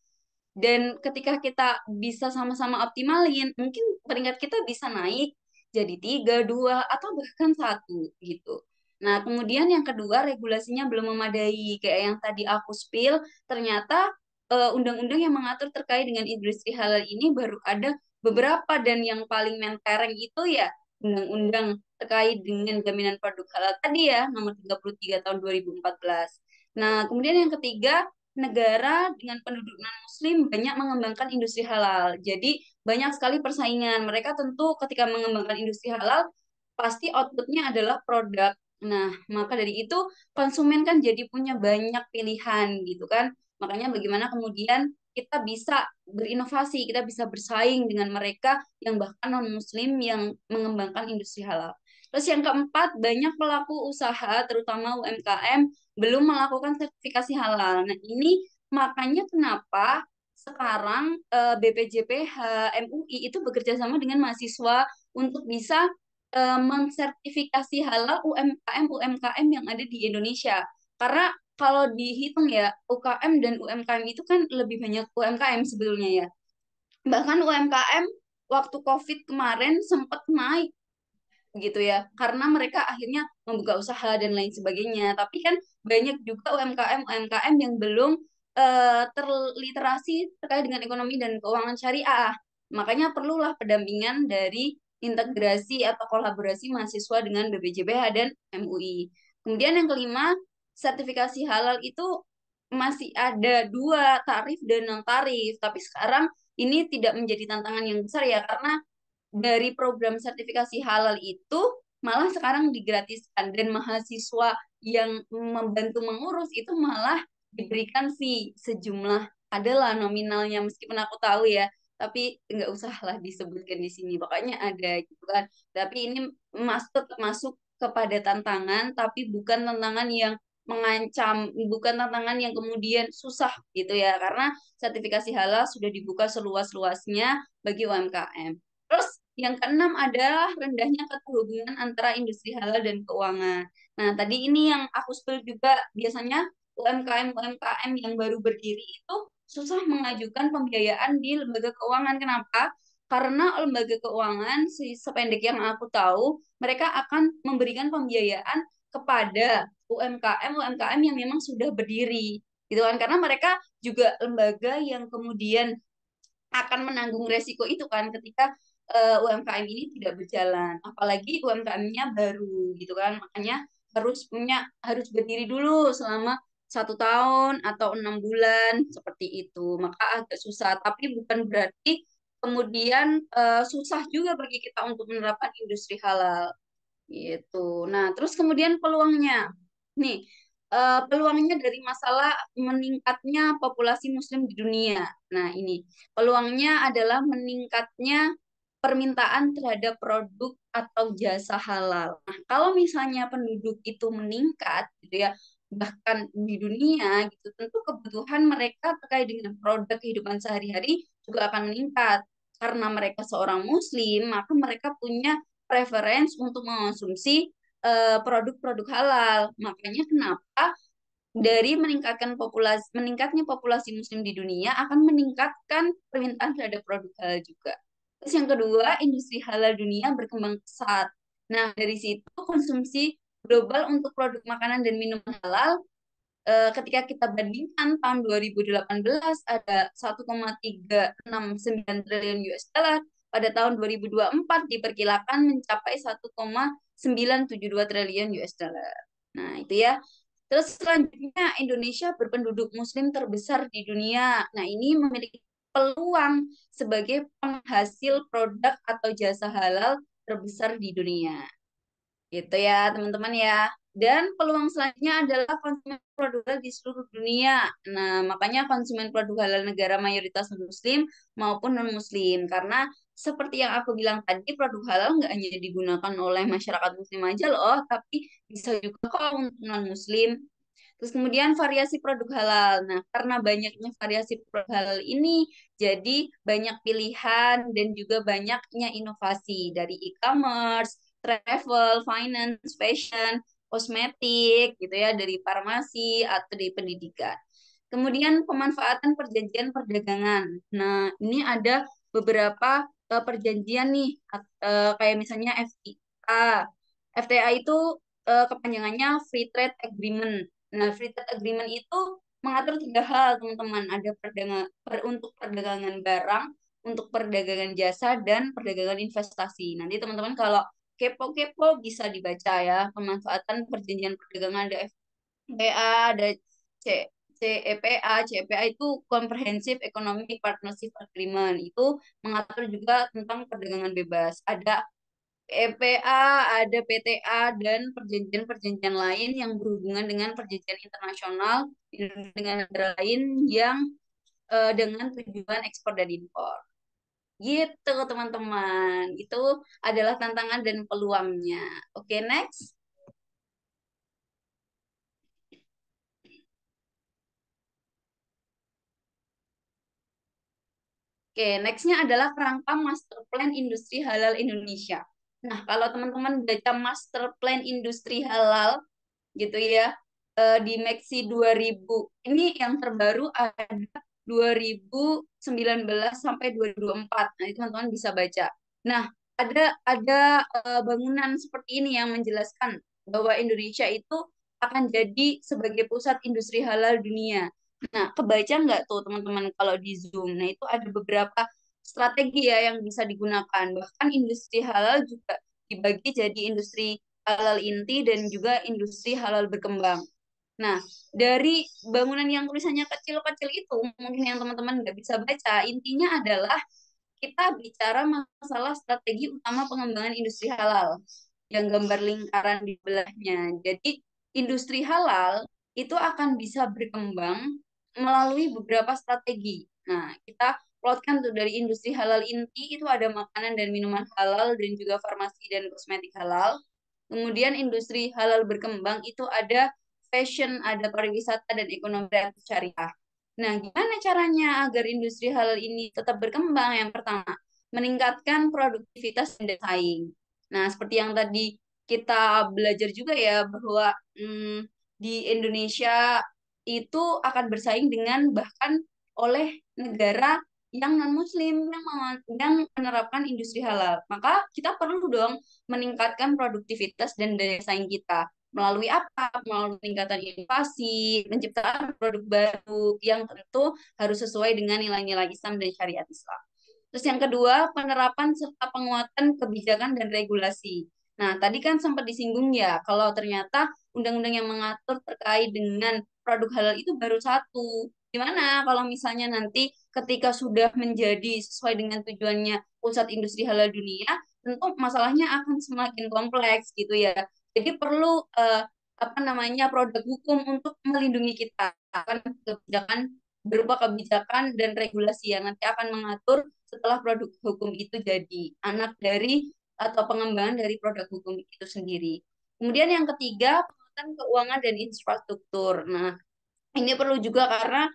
Dan ketika kita bisa sama-sama optimalin, mungkin peringkat kita bisa naik jadi 3, 2, atau bahkan 1 gitu. Nah, kemudian yang kedua, regulasinya belum memadai. Kayak yang tadi aku spill, ternyata undang-undang yang mengatur terkait dengan industri halal ini baru ada beberapa, dan yang paling mentereng itu ya undang-undang terkait dengan jaminan produk halal tadi ya, nomor 33 tahun 2014. Nah, kemudian yang ketiga, negara dengan penduduk non-muslim banyak mengembangkan industri halal. Jadi banyak sekali persaingan. Mereka tentu ketika mengembangkan industri halal pasti outputnya adalah produk. Nah, maka dari itu konsumen kan jadi punya banyak pilihan gitu kan. Makanya bagaimana kemudian kita bisa berinovasi, kita bisa bersaing dengan mereka yang bahkan non-muslim yang mengembangkan industri halal. Terus yang keempat, banyak pelaku usaha, terutama UMKM, belum melakukan sertifikasi halal. Nah, ini makanya kenapa sekarang BPJPH, MUI itu bekerja sama dengan mahasiswa untuk bisa mensertifikasi halal UMKM yang ada di Indonesia. Karena kalau dihitung ya, UKM dan UMKM itu kan lebih banyak UMKM sebetulnya ya. Bahkan UMKM waktu COVID kemarin sempat naik gitu ya, karena mereka akhirnya membuka usaha dan lain sebagainya. Tapi kan banyak juga UMKM yang belum terliterasi terkait dengan ekonomi dan keuangan syariah. Makanya perlulah pendampingan dari integrasi atau kolaborasi mahasiswa dengan BPJPH dan MUI. Kemudian yang kelima, sertifikasi halal itu masih ada dua, tarif dan non tarif. Tapi sekarang ini tidak menjadi tantangan yang besar ya, karena dari program sertifikasi halal itu malah sekarang digratiskan, dan mahasiswa yang membantu mengurus itu malah diberikan fee sejumlah, adalah nominalnya meskipun aku tahu ya, tapi nggak usah lah disebutkan di sini, pokoknya ada gitu kan. Tapi ini tetap masuk kepada tantangan, tapi bukan tantangan yang mengancam, bukan tantangan yang kemudian susah gitu ya, karena sertifikasi halal sudah dibuka seluas-luasnya bagi UMKM. Terus yang keenam adalah rendahnya keterhubungan antara industri halal dan keuangan. Nah, tadi ini yang aku spill juga, biasanya UMKM yang baru berdiri itu susah mengajukan pembiayaan di lembaga keuangan. Kenapa? Karena lembaga keuangan, sependek yang aku tahu, mereka akan memberikan pembiayaan kepada UMKM yang memang sudah berdiri, gitu kan? Karena mereka juga lembaga yang kemudian akan menanggung resiko itu kan ketika UMKM ini tidak berjalan, apalagi UMKM-nya baru gitu kan, makanya harus berdiri dulu selama 1 tahun atau 6 bulan seperti itu, maka agak susah. Tapi bukan berarti kemudian susah juga bagi kita untuk menerapkan industri halal gitu. Nah, terus kemudian peluangnya, nih peluangnya dari masalah meningkatnya populasi Muslim di dunia. Nah, ini peluangnya adalah meningkatnya permintaan terhadap produk atau jasa halal. Nah, kalau misalnya penduduk itu meningkat, gitu ya, bahkan di dunia, gitu, tentu kebutuhan mereka terkait dengan produk kehidupan sehari-hari juga akan meningkat. Karena mereka seorang Muslim, maka mereka punya preference untuk mengonsumsi produk-produk halal. Makanya kenapa dari meningkatnya populasi muslim di dunia akan meningkatkan permintaan terhadap produk halal juga. Terus yang kedua, industri halal dunia berkembang pesat. Nah, dari situ konsumsi global untuk produk makanan dan minuman halal ketika kita bandingkan tahun 2018 ada 1,369 triliun US dollar, pada tahun 2024 diperkirakan mencapai 1,972 triliun US dollar. Nah, itu ya. Terus selanjutnya Indonesia berpenduduk Muslim terbesar di dunia. Nah, ini memiliki peluang sebagai penghasil produk atau jasa halal terbesar di dunia. Gitu ya, teman-teman ya. Dan peluang selanjutnya adalah konsumen produk halal di seluruh dunia. Nah, makanya konsumen produk halal negara mayoritas Muslim maupun non-Muslim. Karena seperti yang aku bilang tadi, produk halal nggak hanya digunakan oleh masyarakat Muslim aja loh, tapi bisa juga kok untuk non-Muslim. Terus kemudian variasi produk halal. Nah, karena banyaknya variasi produk halal ini, jadi banyak pilihan dan juga banyaknya inovasi dari e-commerce, travel, finance, fashion, kosmetik, gitu ya, dari farmasi atau dari pendidikan. Kemudian pemanfaatan perjanjian perdagangan. Nah, ini ada beberapa perjanjian nih, kayak misalnya FTA. FTA itu kepanjangannya Free Trade Agreement. Nah, Free Trade Agreement itu mengatur tiga hal, teman-teman. Ada untuk perdagangan barang, untuk perdagangan jasa, dan perdagangan investasi. Nanti teman-teman kalau kepo-kepo bisa dibaca ya, pemanfaatan perjanjian perdagangan ada FTA, ada C, CEPA itu Comprehensive Economic Partnership Agreement. Itu mengatur juga tentang perdagangan bebas. Ada EPA, ada PTA, dan perjanjian-perjanjian lain yang berhubungan dengan perjanjian internasional dengan negara lain yang dengan tujuan ekspor dan impor. Gitu, teman-teman. Itu adalah tantangan dan peluangnya. Oke, next. Oke, nextnya adalah kerangka Master Plan Industri Halal Indonesia. Nah, kalau teman-teman baca Master Plan Industri Halal, gitu ya, di Meksi 2000, ini yang terbaru ada 2019 sampai 2024. Nah, itu teman-teman bisa baca. Nah, ada bangunan seperti ini yang menjelaskan bahwa Indonesia itu akan jadi sebagai pusat industri halal dunia. Nah, kebaca nggak tuh teman-teman kalau di Zoom? Nah, itu ada beberapa strategi ya yang bisa digunakan. Bahkan industri halal juga dibagi jadi industri halal inti dan juga industri halal berkembang. Nah, dari bangunan yang tulisannya kecil-kecil itu, mungkin yang teman-teman nggak bisa baca, intinya adalah kita bicara masalah strategi utama pengembangan industri halal yang gambar lingkaran di belahnya. Jadi industri halal itu akan bisa berkembang melalui beberapa strategi. Nah, kita plotkan tuh dari industri halal inti itu ada makanan dan minuman halal dan juga farmasi dan kosmetik halal. Kemudian industri halal berkembang itu ada fashion, ada pariwisata dan ekonomi kreatif syariah. Nah, gimana caranya agar industri halal ini tetap berkembang? Yang pertama, meningkatkan produktivitas dan daya saing. Nah, seperti yang tadi kita belajar juga ya, bahwa di Indonesia itu akan bersaing dengan bahkan oleh negara yang non-Muslim yang menerapkan industri halal. Maka kita perlu dong meningkatkan produktivitas dan daya saing kita. Melalui apa? Melalui peningkatan inovasi, menciptakan produk baru yang tentu harus sesuai dengan nilai-nilai Islam dan syariat Islam. Terus yang kedua, penerapan serta penguatan kebijakan dan regulasi. Nah, tadi kan sempat disinggung ya, kalau ternyata undang-undang yang mengatur terkait dengan produk halal itu baru satu. Gimana kalau misalnya nanti ketika sudah menjadi sesuai dengan tujuannya pusat industri halal dunia, tentu masalahnya akan semakin kompleks gitu ya. Jadi perlu apa namanya produk hukum untuk melindungi kita akan kebijakan berupa kebijakan dan regulasi yang nanti akan mengatur setelah produk hukum itu jadi anak dari atau pengembangan dari produk hukum itu sendiri. Kemudian yang ketiga, penguatan keuangan dan infrastruktur. Nah, ini perlu juga karena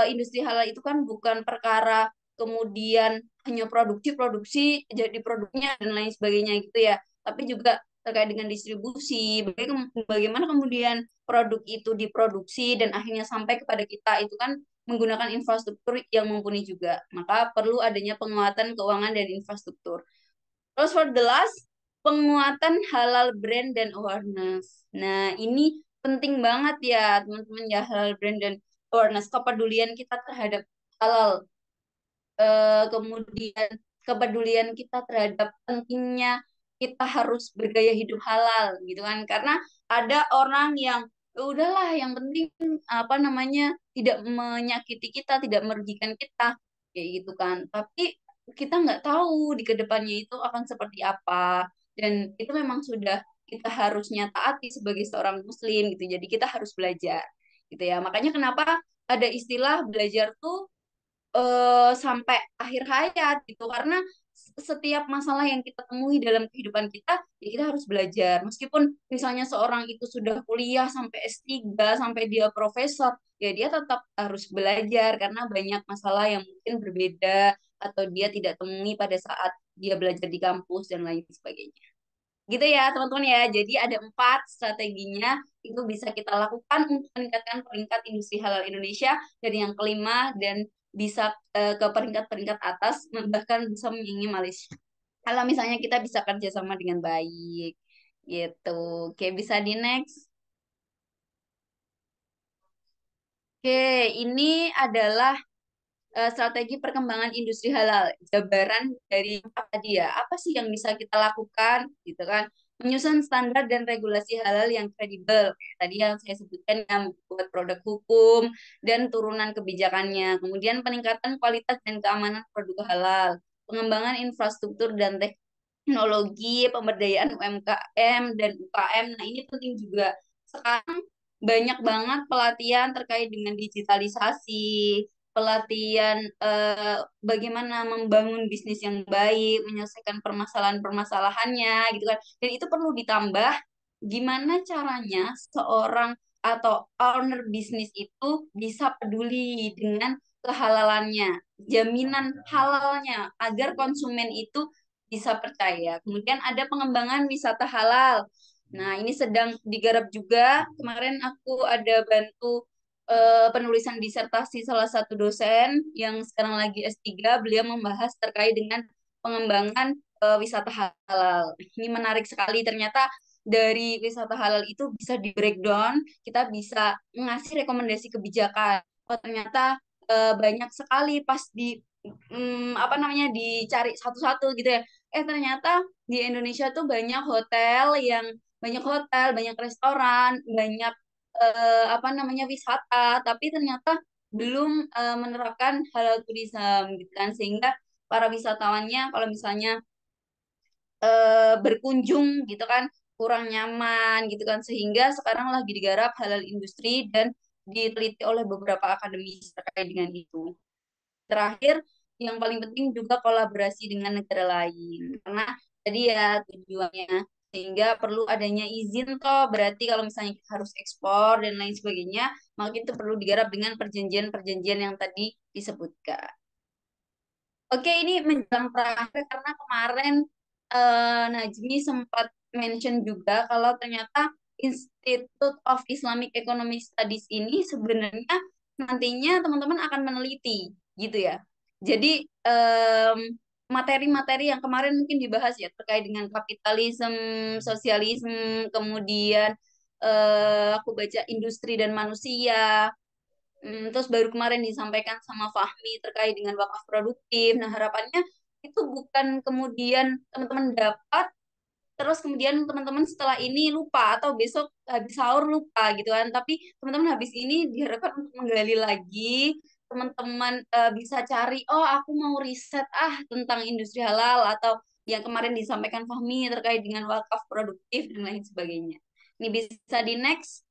industri halal itu kan bukan perkara kemudian hanya produksi-produksi jadi produknya dan lain sebagainya gitu ya, tapi juga terkait dengan distribusi, bagaimana kemudian produk itu diproduksi dan akhirnya sampai kepada kita itu kan menggunakan infrastruktur yang mumpuni juga. Maka perlu adanya penguatan keuangan dan infrastruktur. Terus for the last, penguatan halal brand dan awareness. Nah, ini penting banget ya, teman-teman ya, halal brand dan awareness, kepedulian kita terhadap halal. Kemudian kepedulian kita terhadap pentingnya kita harus bergaya hidup halal gitu kan. Karena ada orang yang udahlah yang penting apa namanya tidak menyakiti kita, tidak merugikan kita kayak gitu kan. Tapi kita nggak tahu di kedepannya itu akan seperti apa, dan itu memang sudah kita harusnya taati sebagai seorang muslim gitu. Jadi kita harus belajar gitu ya. Makanya kenapa ada istilah belajar tuh sampai akhir hayat gitu, karena setiap masalah yang kita temui dalam kehidupan kita ya kita harus belajar, meskipun misalnya seorang itu sudah kuliah sampai S3 sampai dia profesor, ya dia tetap harus belajar karena banyak masalah yang mungkin berbeda atau dia tidak temui pada saat dia belajar di kampus dan lain sebagainya. Gitu ya teman-teman ya. Jadi ada 4 strateginya itu bisa kita lakukan untuk meningkatkan peringkat industri halal Indonesia dari yang kelima dan bisa ke peringkat-peringkat atas, bahkan bisa menyaingi Malaysia. Kalau misalnya kita bisa kerjasama dengan baik gitu. Oke, bisa di next. Oke, ini adalah strategi perkembangan industri halal. Jabaran dari apa tadi ya? Apa sih yang bisa kita lakukan gitu kan? Menyusun standar dan regulasi halal yang kredibel. Tadi yang saya sebutkan, yang membuat produk hukum dan turunan kebijakannya. Kemudian peningkatan kualitas dan keamanan produk halal. Pengembangan infrastruktur dan teknologi, pemberdayaan UMKM dan UKM. Nah, ini penting juga. Sekarang banyak banget pelatihan terkait dengan digitalisasi, pelatihan bagaimana membangun bisnis yang baik, menyelesaikan permasalahan-permasalahannya gitu kan. Dan itu perlu ditambah gimana caranya seorang atau owner bisnis itu bisa peduli dengan kehalalannya, jaminan halalnya agar konsumen itu bisa percaya. Kemudian ada pengembangan wisata halal. Nah, ini sedang digarap juga. Kemarin aku ada bantu penulisan disertasi salah satu dosen yang sekarang lagi S3, beliau membahas terkait dengan pengembangan wisata halal. Ini menarik sekali, ternyata dari wisata halal itu bisa di breakdown, kita bisa ngasih rekomendasi kebijakan. Oh, ternyata banyak sekali pas di apa namanya dicari satu-satu gitu ya. Ternyata di Indonesia tuh banyak hotel, banyak restoran, banyak apa namanya wisata, tapi ternyata belum menerapkan halal tourism gitu kan, sehingga para wisatawannya kalau misalnya berkunjung gitu kan kurang nyaman gitu kan, sehingga sekarang lagi digarap halal industri dan diteliti oleh beberapa akademisi terkait dengan itu. Terakhir, yang paling penting juga kolaborasi dengan negara lain. Karena tadi ya tujuannya, sehingga perlu adanya izin toh, berarti kalau misalnya kita harus ekspor dan lain sebagainya, maka itu perlu digarap dengan perjanjian-perjanjian yang tadi disebutkan. Oke, ini menjelang terakhir karena kemarin Najmi sempat mention juga kalau ternyata Institute of Islamic Economic Studies ini sebenarnya nantinya teman-teman akan meneliti gitu ya. Jadi materi-materi yang kemarin mungkin dibahas ya terkait dengan kapitalisme, sosialisme, kemudian aku baca industri dan manusia. Terus baru kemarin disampaikan sama Fahmi terkait dengan wakaf produktif. Nah, harapannya itu bukan kemudian teman-teman dapat, terus kemudian teman-teman setelah ini lupa atau besok habis sahur lupa gitu kan. Tapi teman-teman habis ini diharapkan untuk menggali lagi, teman-teman bisa cari, oh aku mau riset tentang industri halal atau yang kemarin disampaikan Fahmi terkait dengan wakaf produktif dan lain sebagainya. Ini bisa di next.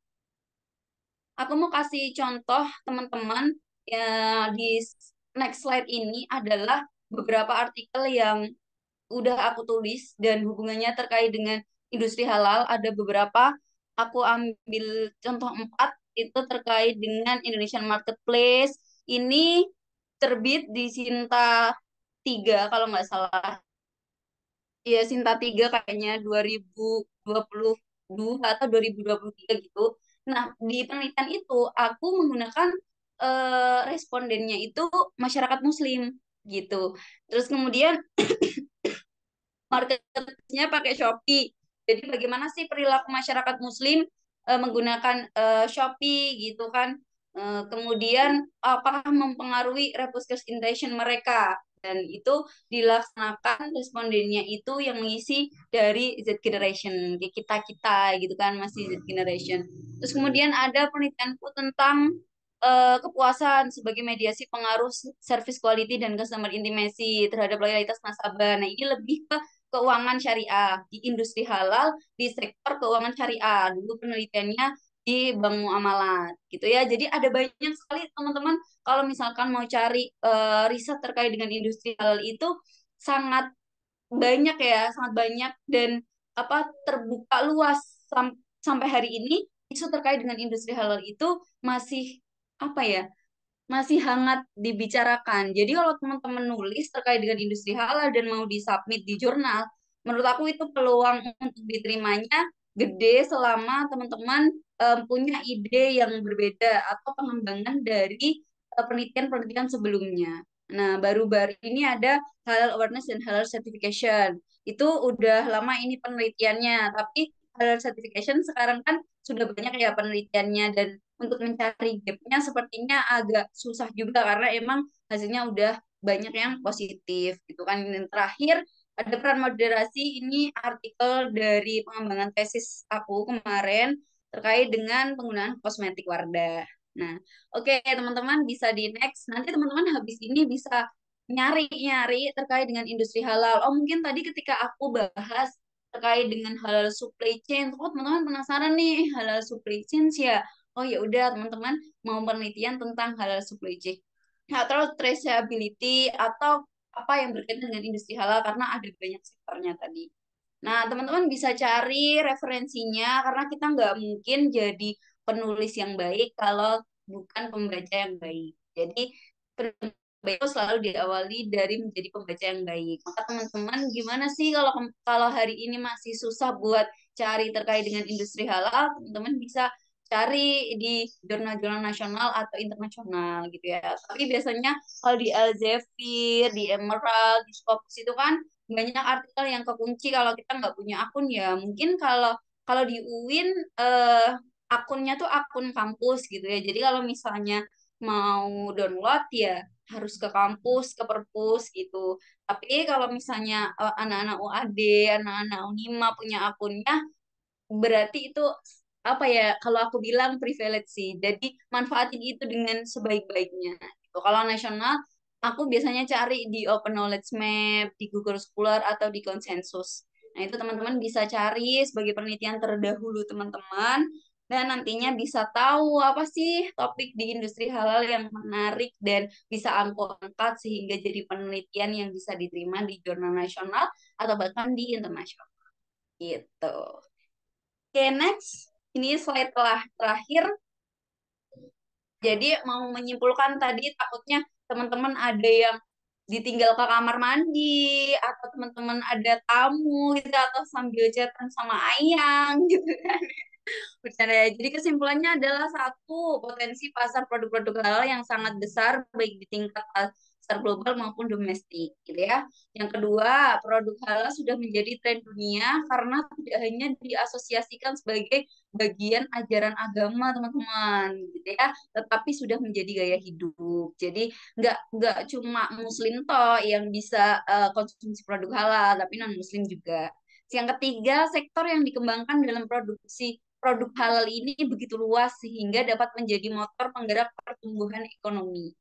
Aku mau kasih contoh teman-teman ya, di next slide ini adalah beberapa artikel yang udah aku tulis dan hubungannya terkait dengan industri halal. Ada beberapa, aku ambil contoh 4 itu terkait dengan Indonesian Marketplace. Ini terbit di Sinta 3 kalau nggak salah. Iya, Sinta 3 kayaknya 2022 atau 2023 gitu. Nah, di penelitian itu aku menggunakan respondennya itu masyarakat Muslim gitu. Terus kemudian marketnya pakai Shopee. Jadi bagaimana sih perilaku masyarakat Muslim menggunakan Shopee gitu kan? Kemudian apakah mempengaruhi repurchase intention mereka? dan itu dilaksanakan respondennya itu yang mengisi dari Z generation, kayak kita-kita gitu kan, masih Z generation. Terus kemudian ada penelitianku tentang kepuasan sebagai mediasi pengaruh service quality dan customer intimacy terhadap loyalitas nasabah. Nah, ini lebih ke keuangan syariah di industri halal di sektor keuangan syariah. Dulu penelitiannya di Bank Muamalat gitu ya. Jadi ada banyak sekali teman-teman kalau misalkan mau cari riset terkait dengan industri halal itu sangat banyak ya, sangat banyak dan terbuka luas sampai hari ini isu terkait dengan industri halal itu masih apa ya masih hangat dibicarakan. Jadi kalau teman-teman nulis terkait dengan industri halal dan mau disubmit di jurnal, menurut aku itu peluang untuk diterimanya gede selama teman-teman punya ide yang berbeda atau pengembangan dari penelitian-penelitian sebelumnya. Nah, baru-baru ini ada halal awareness dan halal certification. Itu udah lama ini penelitiannya, tapi halal certification sekarang kan sudah banyak ya penelitiannya dan untuk mencari gapnya sepertinya agak susah juga karena emang hasilnya udah banyak yang positif gitu kan. Dan terakhir ada peran moderasi, ini artikel dari pengembangan tesis aku kemarin terkait dengan penggunaan kosmetik Wardah. Nah, oke teman-teman bisa di next. Nanti teman-teman habis ini bisa nyari-nyari terkait dengan industri halal. Oh mungkin tadi ketika aku bahas terkait dengan halal supply chain, oh teman-teman penasaran nih halal supply chain ya. Oh ya udah teman-teman mau penelitian tentang halal supply chain atau traceability atau apa yang berkaitan dengan industri halal karena ada banyak sektornya tadi. Nah, teman-teman bisa cari referensinya karena kita nggak mungkin jadi penulis yang baik kalau bukan pembaca yang baik. Jadi, penulis itu selalu diawali dari menjadi pembaca yang baik. Maka teman-teman gimana sih kalau kalau hari ini masih susah buat cari terkait dengan industri halal, teman-teman bisa cari di jurnal-jurnal nasional atau internasional gitu ya. Tapi biasanya kalau di Elsevier, di Emerald, di Scopus itu kan banyak artikel yang kekunci kalau kita nggak punya akun ya. Mungkin kalau kalau di UIN akunnya tuh akun kampus gitu ya. Jadi kalau misalnya mau download ya harus ke kampus, ke perpus gitu. Tapi kalau misalnya anak-anak UAD, anak-anak Unima punya akunnya, berarti itu apa ya kalau aku bilang privilege sih. Jadi manfaatin itu dengan sebaik-baiknya gitu. Kalau nasional aku biasanya cari di Open Knowledge Map, di Google Scholar atau di Konsensus. Nah, itu teman-teman bisa cari sebagai penelitian terdahulu teman-teman dan nantinya bisa tahu apa sih topik di industri halal yang menarik dan bisa aku angkat sehingga jadi penelitian yang bisa diterima di jurnal nasional atau bahkan di internasional gitu. Oke, next. Ini slide telah terakhir. Jadi mau menyimpulkan tadi takutnya teman-teman ada yang ditinggal ke kamar mandi atau teman-teman ada tamu gitu atau sambil chatan sama ayang gitu kan. Bercanda ya. Jadi kesimpulannya adalah satu, potensi pasar produk-produk halal yang sangat besar baik di tingkat pasar global maupun domestik, gitu ya. Yang kedua, produk halal sudah menjadi tren dunia karena tidak hanya diasosiasikan sebagai bagian ajaran agama, teman-teman, gitu ya, tetapi sudah menjadi gaya hidup. Jadi nggak cuma Muslim toh yang bisa konsumsi produk halal, tapi non Muslim juga. Yang ketiga, sektor yang dikembangkan dalam produksi produk halal ini begitu luas sehingga dapat menjadi motor penggerak pertumbuhan ekonomi.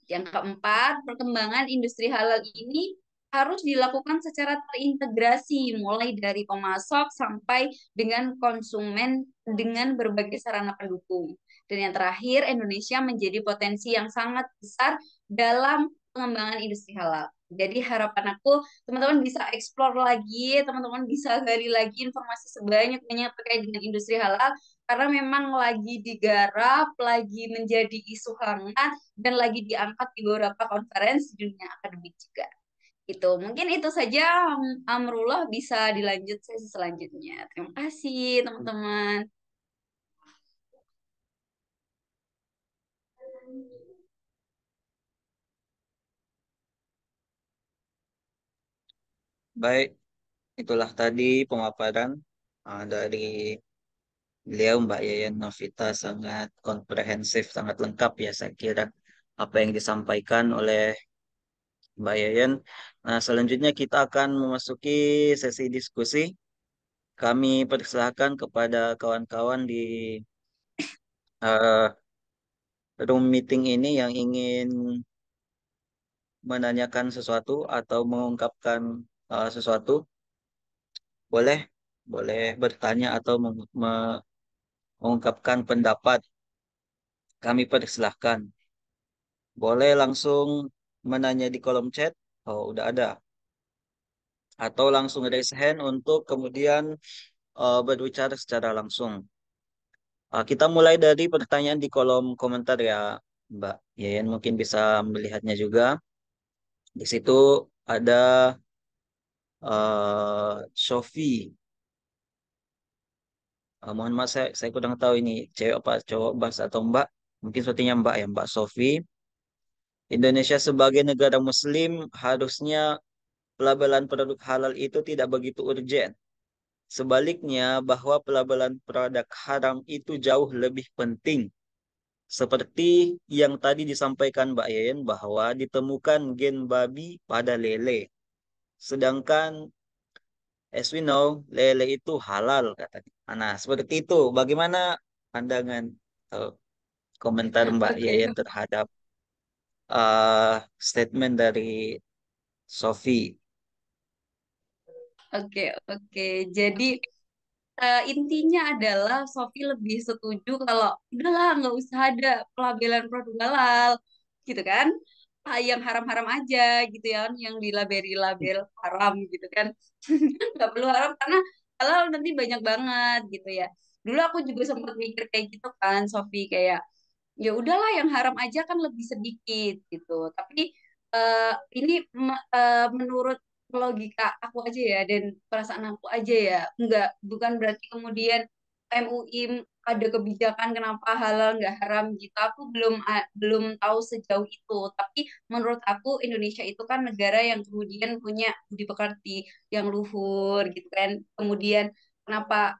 Yang keempat, perkembangan industri halal ini harus dilakukan secara terintegrasi, mulai dari pemasok sampai dengan konsumen dengan berbagai sarana pendukung. Dan yang terakhir, Indonesia menjadi potensi yang sangat besar dalam pengembangan industri halal. Jadi harapan aku teman-teman bisa explore lagi, teman-teman bisa gali lagi informasi sebanyak-banyak terkait dengan industri halal karena memang lagi digarap, lagi menjadi isu hangat dan lagi diangkat di beberapa konferensi dunia akademik juga. Itu mungkin itu saja Amrullah bisa dilanjut sesi selanjutnya. Terima kasih teman-teman. Baik, itulah tadi pemaparan dari beliau Mbak Yayan Novita, sangat komprehensif, sangat lengkap ya saya kira apa yang disampaikan oleh Mbak Yayan. Nah, selanjutnya kita akan memasuki sesi diskusi. Kami persilahkan kepada kawan-kawan di eh, room meeting ini yang ingin menanyakan sesuatu atau mengungkapkan sesuatu, boleh boleh bertanya atau mengungkapkan pendapat. Kami persilahkan. Boleh langsung menanya di kolom chat. Oh, udah ada. Atau langsung raise hand untuk kemudian berbicara secara langsung. Kita mulai dari pertanyaan di kolom komentar ya, Mbak Yayan mungkin bisa melihatnya juga. Di situ ada Sofi. Mohon maaf, saya kurang tahu ini cewek apa cowok, Mbak atau Mbak. Mungkin sepertinya Mbak ya, Mbak Sofi. Indonesia sebagai negara Muslim harusnya pelabelan produk halal itu tidak begitu urgen. Sebaliknya, bahwa pelabelan produk haram itu jauh lebih penting. Seperti yang tadi disampaikan Mbak Yen bahwa ditemukan gen babi pada lele. Sedangkan as we know, lele itu halal katanya. Nah, seperti itu. Bagaimana pandangan atau komentar Mbak Oke, Yen terhadap statement dari Sofi? oke, oke. Jadi intinya adalah Sofi lebih setuju kalau udahlah nggak usah ada pelabelan produk halal gitu kan. Yang haram-haram aja gitu ya, yang dilabel-label haram gitu kan. Nggak perlu haram karena halal nanti banyak banget gitu ya. Dulu aku juga sempat mikir kayak gitu kan, Sofi, kayak ya udahlah yang haram aja kan lebih sedikit gitu. Tapi ini menurut logika aku aja ya dan perasaan aku aja ya, nggak, bukan berarti kemudian MUI ada kebijakan kenapa halal nggak haram gitu. Aku belum tahu sejauh itu. Tapi menurut aku Indonesia itu kan negara yang kemudian punya budi pekerti yang luhur gitu kan. Kemudian kenapa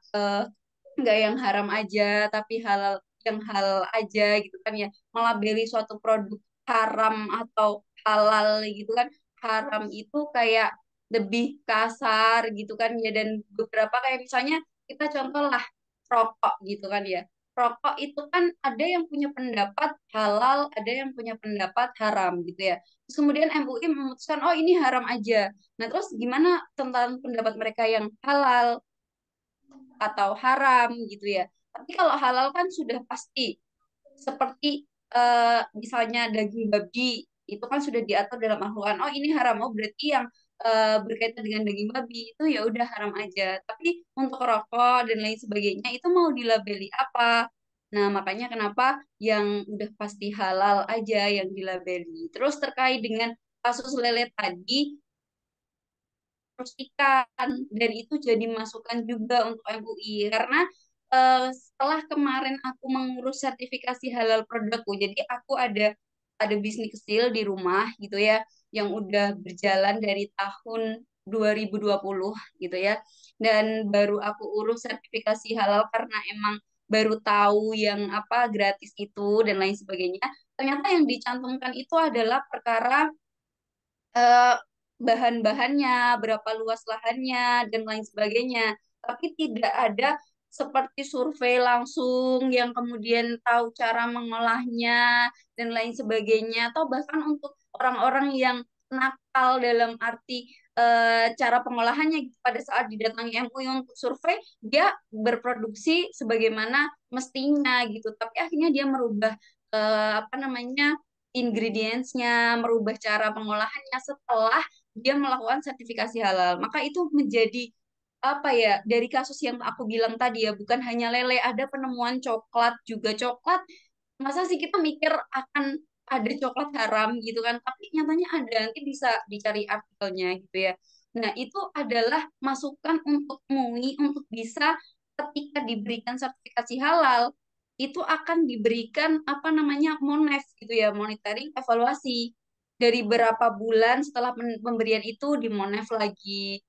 nggak yang haram aja tapi halal, yang halal aja gitu kan ya, melabeli suatu produk haram atau halal gitu kan. Haram itu kayak lebih kasar gitu kan ya, dan beberapa kayak misalnya kita contoh lah rokok gitu kan ya. Rokok itu kan ada yang punya pendapat halal, ada yang punya pendapat haram gitu ya. Terus kemudian MUI memutuskan oh ini haram aja. Nah, terus gimana tentang pendapat mereka yang halal atau haram gitu ya. Tapi kalau halal kan sudah pasti, seperti misalnya daging babi itu kan sudah diatur dalam Al-Quran. Oh ini haram, oh berarti yang berkaitan dengan daging babi itu ya udah haram aja. Tapi untuk rokok dan lain sebagainya itu mau dilabeli apa? Nah, makanya kenapa yang udah pasti halal aja yang dilabeli. Terus terkait dengan kasus lele tadi, pastikan dan itu jadi masukan juga untuk MUI karena setelah kemarin aku mengurus sertifikasi halal produkku, jadi aku ada bisnis kecil di rumah gitu ya yang udah berjalan dari tahun 2020 gitu ya, dan baru aku urus sertifikasi halal karena emang baru tahu yang apa gratis itu dan lain sebagainya. Ternyata yang dicantumkan itu adalah perkara eh, bahan-bahannya, berapa luas lahannya, dan lain sebagainya. Tapi tidak ada seperti survei langsung yang kemudian tahu cara mengolahnya dan lain sebagainya. Atau bahkan untuk orang-orang yang nakal dalam arti cara pengolahannya gitu. Pada saat didatangi MUI untuk survei, dia berproduksi sebagaimana mestinya gitu. Tapi akhirnya dia merubah apa namanya ingredients-nya, merubah cara pengolahannya setelah dia melakukan sertifikasi halal. Maka itu menjadi apa ya, dari kasus yang aku bilang tadi ya, bukan hanya lele, ada penemuan coklat juga. Coklat, masa sih kita mikir akan ada coklat haram gitu kan, tapi nyatanya ada, nanti bisa dicari artikelnya gitu ya. Nah, itu adalah masukan untuk MUI untuk bisa ketika diberikan sertifikasi halal itu akan diberikan apa namanya monef gitu ya, monitoring evaluasi dari berapa bulan setelah pemberian itu dimonef lagi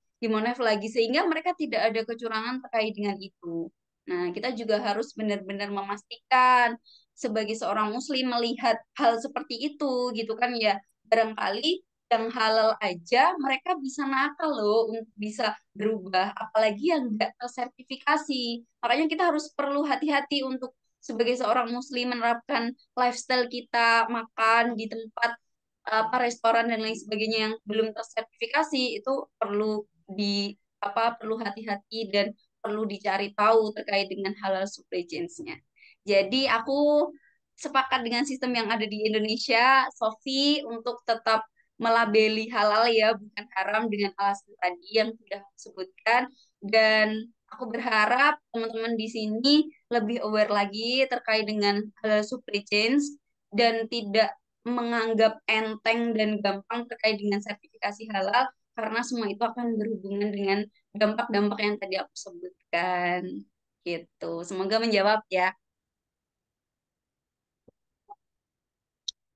sehingga mereka tidak ada kecurangan terkait dengan itu. Nah, kita juga harus benar-benar memastikan sebagai seorang muslim melihat hal seperti itu gitu kan ya. Barangkali yang halal aja mereka bisa nakal loh untuk bisa berubah, apalagi yang nggak tersertifikasi. Makanya kita harus perlu hati-hati untuk sebagai seorang muslim menerapkan lifestyle kita makan di tempat apa restoran dan lain sebagainya yang belum tersertifikasi itu perlu di apa perlu hati-hati dan perlu dicari tahu terkait dengan halal supply chains-nya. Jadi aku sepakat dengan sistem yang ada di Indonesia, Sofi, untuk tetap melabeli halal ya, bukan haram dengan alasan tadi yang sudah aku sebutkan. Dan aku berharap teman-teman di sini lebih aware lagi terkait dengan halal supply chains dan tidak menganggap enteng dan gampang terkait dengan sertifikasi halal karena semua itu akan berhubungan dengan dampak-dampak yang tadi aku sebutkan. Gitu. Semoga menjawab ya.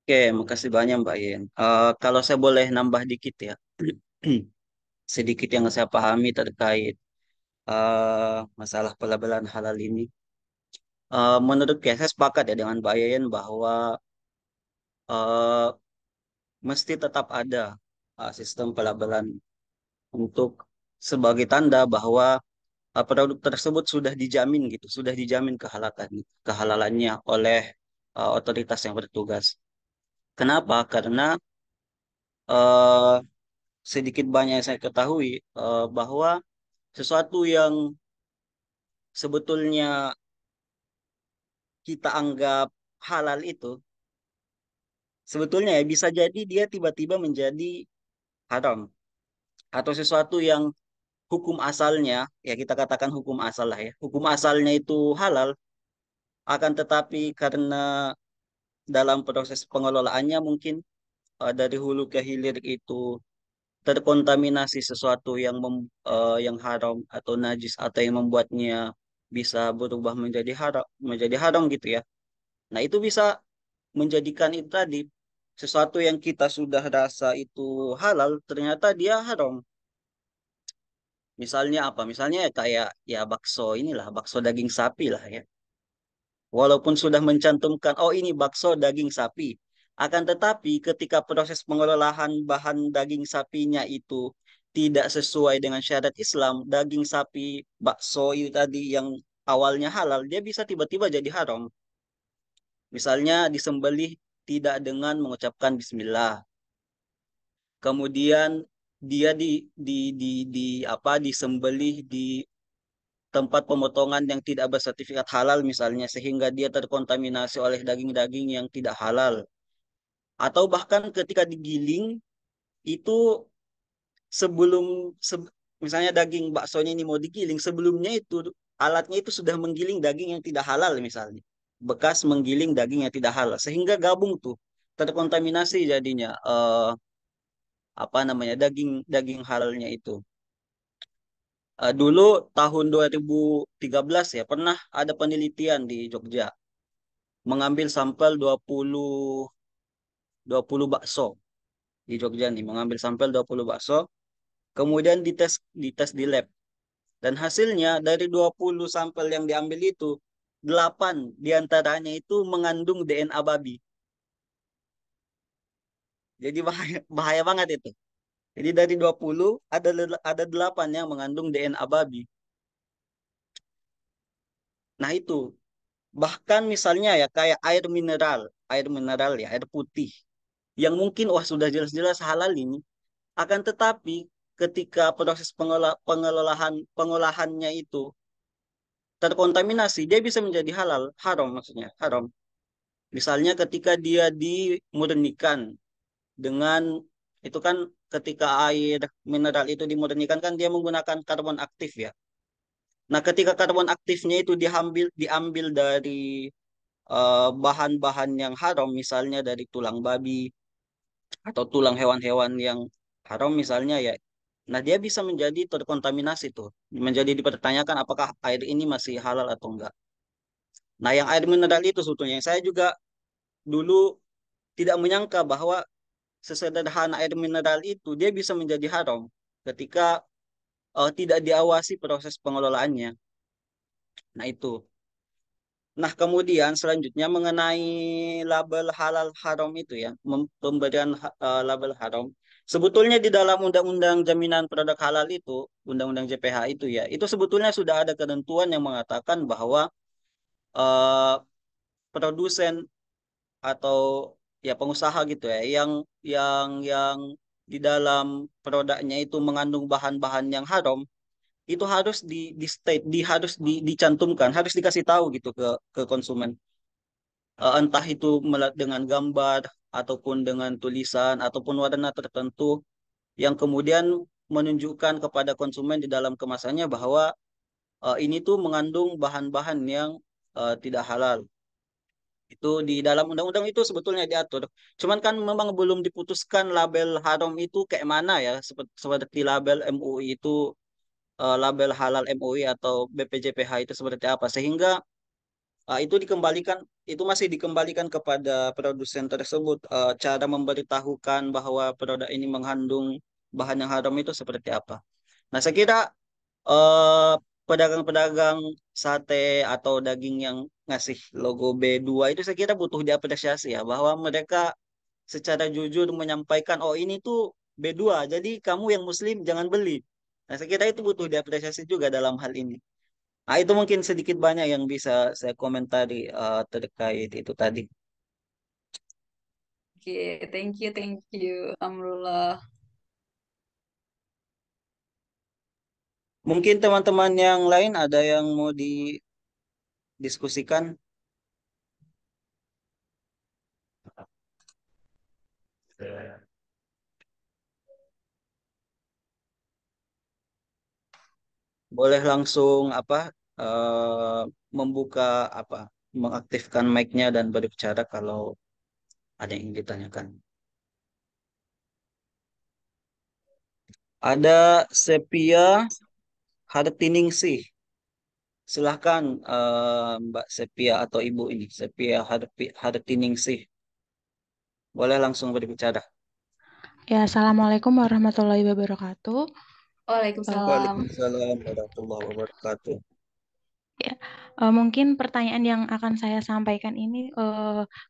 Oke, makasih banyak Mbak Yen. Kalau saya boleh nambah dikit ya, sedikit yang saya pahami terkait masalah pelabelan halal ini. Menurut saya sepakat ya dengan Mbak Yen bahwa eh, mesti tetap ada sistem pelabelan untuk sebagai tanda bahwa produk tersebut sudah dijamin gitu, sudah dijamin kehalalannya oleh otoritas yang bertugas. Kenapa? Karena eh, sedikit banyak yang saya ketahui bahwa sesuatu yang sebetulnya kita anggap halal itu sebetulnya ya bisa jadi dia tiba-tiba menjadi haram atau sesuatu yang hukum asalnya ya kita katakan hukum asal lah ya hukum asalnya itu halal akan tetapi karena dalam proses pengelolaannya mungkin dari hulu ke hilir itu terkontaminasi sesuatu yang haram atau najis atau yang membuatnya bisa berubah menjadi haram gitu ya. Nah, itu bisa menjadikan itu tadi sesuatu yang kita sudah rasa itu halal ternyata dia haram. Misalnya apa? Misalnya ya kayak ya bakso inilah, bakso daging sapi lah ya. Walaupun sudah mencantumkan, oh ini bakso daging sapi. Akan tetapi ketika proses pengolahan bahan daging sapinya itu tidak sesuai dengan syariat Islam, daging sapi bakso itu tadi yang awalnya halal, dia bisa tiba-tiba jadi haram. Misalnya disembelih tidak dengan mengucapkan bismillah. Kemudian dia di apa disembelih di tempat pemotongan yang tidak bersertifikat halal misalnya sehingga dia terkontaminasi oleh daging-daging yang tidak halal atau bahkan ketika digiling itu sebelum misalnya daging baksonya ini mau digiling sebelumnya itu alatnya itu sudah menggiling daging yang tidak halal misalnya bekas menggiling daging yang tidak halal sehingga gabung tuh terkontaminasi jadinya apa namanya daging daging halalnya itu. Dulu tahun 2013 ya pernah ada penelitian di Jogja mengambil sampel 20 bakso di Jogja nih mengambil sampel 20 bakso kemudian dites di lab dan hasilnya dari 20 sampel yang diambil itu 8 diantaranya itu mengandung DNA babi. Jadi bahaya, bahaya banget itu. Jadi dari 20 ada 8 yang mengandung DNA babi. Nah itu bahkan misalnya ya kayak air mineral ya, air putih yang mungkin wah sudah jelas-jelas halal ini akan tetapi ketika proses pengolahannya itu terkontaminasi, dia bisa menjadi haram maksudnya, haram. Misalnya ketika dia dimurnikan dengan itu kan ketika air mineral itu dimurnikan kan dia menggunakan karbon aktif ya. Nah, ketika karbon aktifnya itu diambil dari bahan-bahan yang haram, misalnya dari tulang babi atau tulang hewan-hewan yang haram misalnya ya. Nah, dia bisa menjadi terkontaminasi tuh. Menjadi dipertanyakan apakah air ini masih halal atau enggak. Nah, yang air mineral itu sebetulnya yang saya juga dulu tidak menyangka bahwa sesederhana air mineral itu dia bisa menjadi haram ketika tidak diawasi proses pengelolaannya. Nah, itu. Nah, kemudian selanjutnya mengenai label halal haram itu ya, pemberian label haram. Sebetulnya di dalam Undang-Undang Jaminan Produk Halal itu, Undang-Undang JPH itu ya, itu sebetulnya sudah ada ketentuan yang mengatakan bahwa eh, produsen atau ya pengusaha gitu ya, yang di dalam produknya itu mengandung bahan-bahan yang haram, itu harus di state, harus dicantumkan, harus dikasih tahu gitu ke konsumen. Entah itu dengan gambar ataupun dengan tulisan ataupun warna tertentu yang kemudian menunjukkan kepada konsumen di dalam kemasannya bahwa ini tuh mengandung bahan-bahan yang tidak halal. Itu di dalam undang-undang itu sebetulnya diatur. Cuman kan memang belum diputuskan label haram itu kayak mana ya, seperti label MUI itu, label halal MUI atau BPJPH itu seperti apa, sehingga itu itu masih dikembalikan kepada produsen tersebut, cara memberitahukan bahwa produk ini mengandung bahan yang haram itu seperti apa. Nah, saya kira eh, pedagang-pedagang sate atau daging yang ngasih logo B2 itu saya kira butuh diapresiasi ya, bahwa mereka secara jujur menyampaikan, oh ini tuh B2, jadi kamu yang muslim jangan beli. Nah, saya kira itu butuh diapresiasi juga dalam hal ini. Nah, itu mungkin sedikit banyak yang bisa saya komentari terkait itu tadi. Oke, thank you, Amrullah. Mungkin teman-teman yang lain ada yang mau didiskusikan. Boleh langsung membuka apa mengaktifkan mic-nya dan berbicara kalau ada yang ditanyakan. Ada Sepia Hartiningsih. Silahkan Mbak Sepia atau Ibu ini, Sepia Hartiningsih. Boleh langsung berbicara. Ya, Assalamualaikum warahmatullahi wabarakatuh. Eh, Waalaikumsalam. Waalaikumsalam warahmatullahi wabarakatuh. ya, mungkin pertanyaan yang akan saya sampaikan ini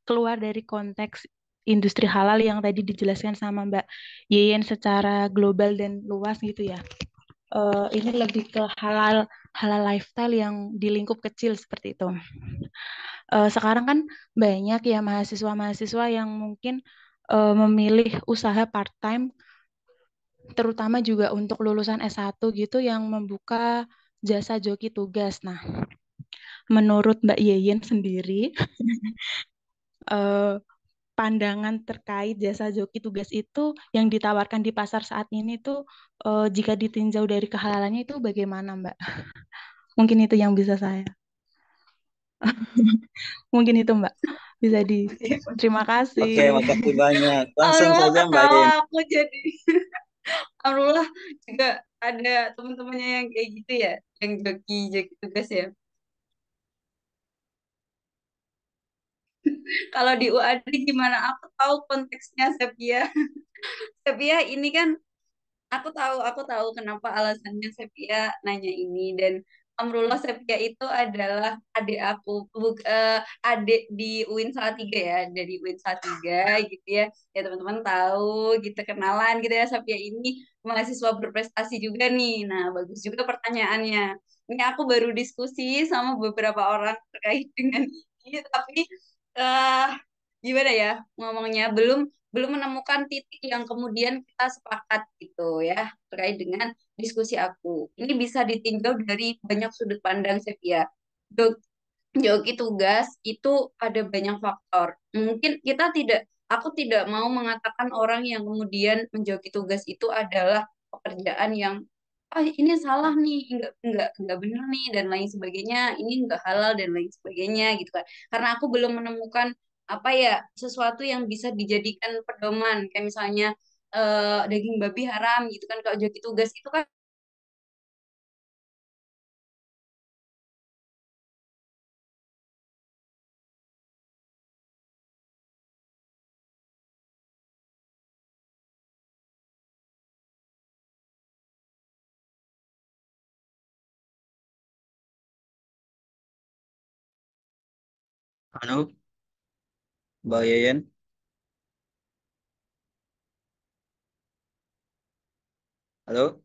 keluar dari konteks industri halal yang tadi dijelaskan sama Mbak Yeyen secara global dan luas gitu ya. Ini lebih ke halal halal lifestyle yang di lingkup kecil seperti itu. Sekarang kan banyak ya mahasiswa-mahasiswa yang mungkin memilih usaha part-time terutama juga untuk lulusan S1 gitu yang membuka jasa joki tugas. Nah, menurut Mbak Yeyen sendiri, eh, pandangan terkait jasa joki tugas itu yang ditawarkan di pasar saat ini tuh jika ditinjau dari kehalalannya itu bagaimana, Mbak? Mungkin itu yang bisa saya. Mungkin itu, Mbak. Bisa di. Terima Oke, kasih. makasih banyak. Langsung Amrullah saja Mbak ketawa Yen. aku jadi. Amrullah juga ada teman-temannya yang kayak gitu ya, yang joki tugas ya. Kalau di UAD gimana? Aku tahu konteksnya Sepia. Sepia ini kan aku tahu kenapa alasannya Sepia nanya ini dan Amrullah Sepia itu adalah adik aku, adik di UIN Salatiga ya, dari UIN Salatiga gitu ya. Ya teman-teman tahu gitu kenalan gitu ya Sepia ini mahasiswa berprestasi juga nih. Nah, bagus juga pertanyaannya. Ini aku baru diskusi sama beberapa orang terkait dengan ini tapi eh gimana ya ngomongnya belum belum menemukan titik yang kemudian kita sepakat gitu ya terkait dengan diskusi aku. Ini bisa ditinjau dari banyak sudut pandang Sevia. Jo- Joki tugas itu ada banyak faktor. Mungkin aku tidak mau mengatakan orang yang kemudian menjoki tugas itu adalah pekerjaan yang ini salah nih, enggak benar nih dan lain sebagainya, ini enggak halal dan lain sebagainya gitu kan. Karena aku belum menemukan apa ya sesuatu yang bisa dijadikan pedoman kayak misalnya daging babi haram gitu kan kalau joki tugas itu kan. Halo, Mbak Yeyen. Halo?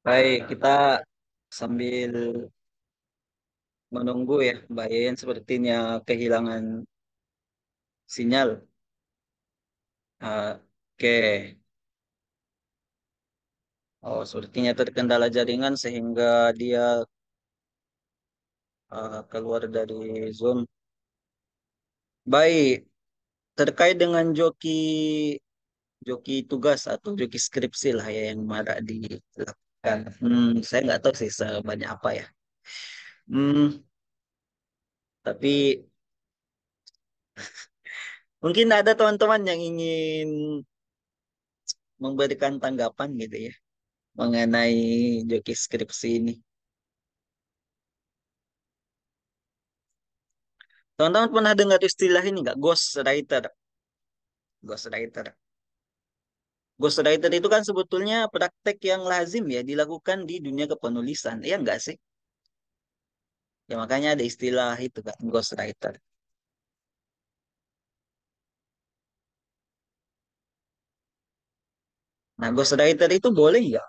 Baik, kita sambil menunggu ya, Mbak Yen sepertinya kehilangan sinyal. Oke. Oh, sepertinya terkendala jaringan sehingga dia keluar dari Zoom. Baik, terkait dengan joki joki tugas atau joki skripsi lah ya yang marak dilakukan. Saya nggak tahu sih sebanyak apa ya. Hmm, tapi mungkin ada teman-teman yang ingin memberikan tanggapan gitu ya mengenai joki skripsi ini. Teman-teman pernah dengar istilah ini nggak? Ghostwriter. Ghostwriter. Ghostwriter itu kan sebetulnya praktek yang lazim ya dilakukan di dunia kepenulisan. Iya nggak sih? Ya makanya ada istilah itu kan, ghostwriter. Nah, ghostwriter itu boleh nggak?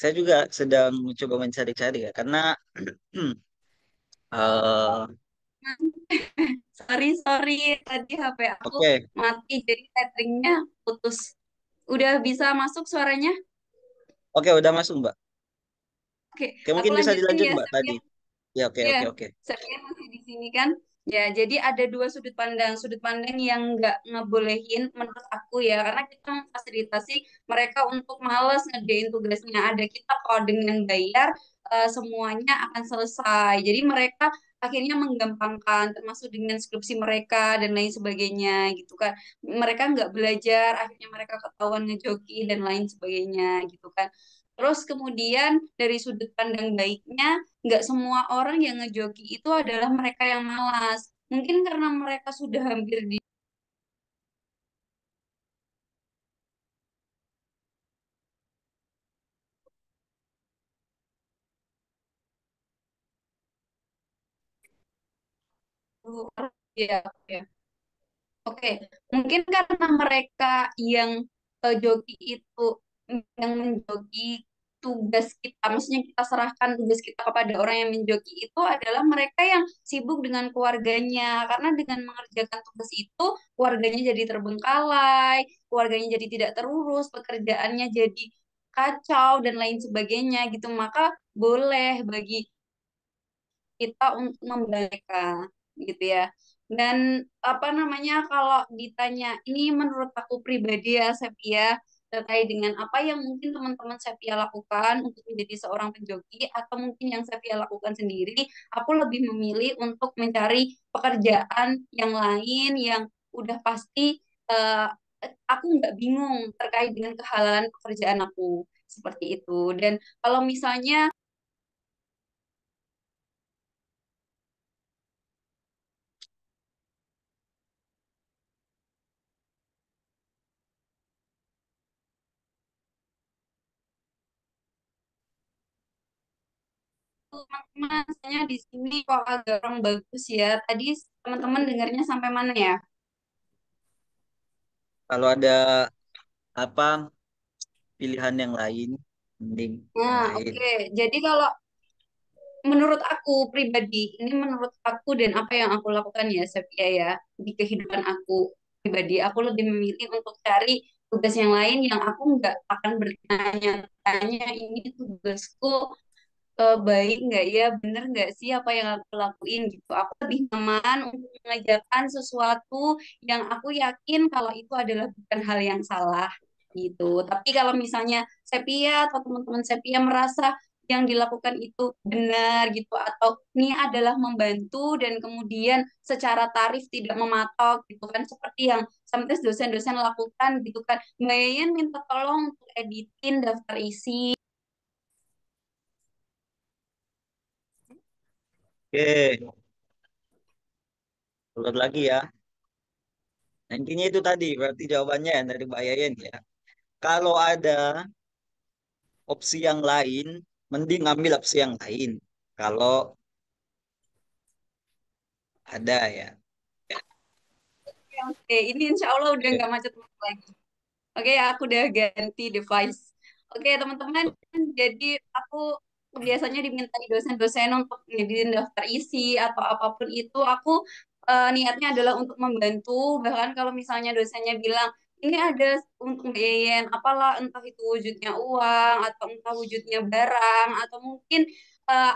Saya juga sedang mencoba mencari-cari ya, karena eh Sorry, sorry. Tadi HP aku oke, mati, jadi tethering-nya putus. Udah bisa masuk suaranya? oke udah masuk Mbak. Oke, Oke aku mungkin bisa lanjutin dilanjut ya, Mbak tadi. Sepia. Ya oke Iya, oke oke. saya masih di sini kan. Ya, jadi ada dua sudut pandang. Sudut pandang yang nggak ngebolehin menurut aku ya, karena kita memfasilitasi mereka untuk males ngerjain tugasnya. Ada kita kalau dengan bayar, semuanya akan selesai. Jadi mereka akhirnya menggampangkan, termasuk dengan skripsi mereka dan lain sebagainya gitu kan. Mereka nggak belajar, akhirnya mereka ketahuan ngejoki dan lain sebagainya gitu kan. Terus kemudian dari sudut pandang baiknya, nggak semua orang yang ngejoki itu adalah mereka yang malas. Mungkin karena mereka sudah hampir di ya, ya. Oke, mungkin karena mereka yang joki itu yang menjoki tugas kita, maksudnya kita serahkan tugas kita kepada orang yang menjoki itu adalah mereka yang sibuk dengan keluarganya. Karena dengan mengerjakan tugas itu, keluarganya jadi terbengkalai, keluarganya jadi tidak terurus, pekerjaannya jadi kacau dan lain sebagainya gitu. Maka boleh bagi kita untuk membaca gitu ya. Dan apa namanya kalau ditanya ini menurut aku pribadi ya Sepia terkait dengan apa yang mungkin teman-teman Sepia lakukan untuk menjadi seorang penjoki atau mungkin yang Sepia lakukan sendiri, aku lebih memilih untuk mencari pekerjaan yang lain yang udah pasti eh, aku nggak bingung terkait dengan kehalalan pekerjaan aku seperti itu. Dan kalau misalnya teman-teman, saya di sini kok agak kurang bagus ya. Tadi teman-teman dengarnya sampai mana ya? Kalau ada apa pilihan yang lain, mending yang Nah, lain. oke. Jadi kalau menurut aku pribadi, ini menurut aku dan apa yang aku lakukan ya, Sepia ya, di kehidupan aku pribadi, aku lebih memilih untuk cari tugas yang lain yang aku nggak akan bertanya-tanya ini tugasku baik nggak ya, bener nggak sih apa yang aku lakuin gitu. Aku lebih nyaman untuk mengerjakan sesuatu yang aku yakin kalau itu adalah bukan hal yang salah gitu. Tapi kalau misalnya Sepia atau teman-teman Sepia merasa yang dilakukan itu benar gitu atau ini adalah membantu dan kemudian secara tarif tidak mematok gitu kan seperti yang sampai dosen-dosen lakukan gitu kan. Mbak Yayan minta tolong untuk editin daftar isi. Oke, ulang lagi ya. Nah, intinya itu tadi berarti jawabannya dari Mbak Yayen ya. Kalau ada opsi yang lain, mending ambil opsi yang lain. Kalau ada ya. Oke, ini insya Allah udah Oke. nggak macet lagi. Oke, aku udah ganti device. Oke, teman-teman, jadi aku biasanya diminta dosen-dosen untuk ngeditin daftar isi atau apapun itu, aku niatnya adalah untuk membantu. Bahkan kalau misalnya dosennya bilang, ini ada untuk Mbak apalah entah itu wujudnya uang atau entah wujudnya barang atau mungkin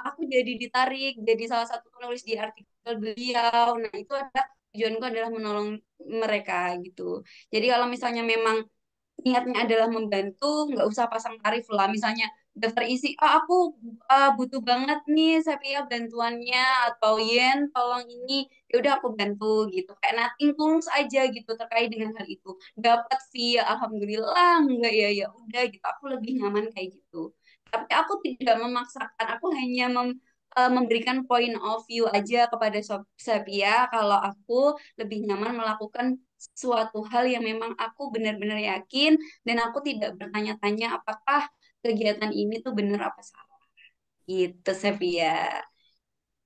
aku jadi ditarik jadi salah satu penulis di artikel beliau. Nah, itu ada tujuanku adalah menolong mereka gitu. Jadi kalau misalnya memang niatnya adalah membantu, nggak usah pasang tarif lah. Misalnya daftar isi, ah aku butuh banget nih Sepia bantuannya atau Yen tolong ini, ya udah aku bantu gitu. Kayak nothing tulus aja gitu terkait dengan hal itu. Dapat via alhamdulillah, enggak ya ya udah gitu. Aku lebih nyaman kayak gitu. Tapi aku tidak memaksakan, aku hanya memberikan point of view aja kepada Sepia kalau aku lebih nyaman melakukan suatu hal yang memang aku benar-benar yakin dan aku tidak bertanya-tanya apakah kegiatan ini tuh benar apa salah. Gitu, Sevia.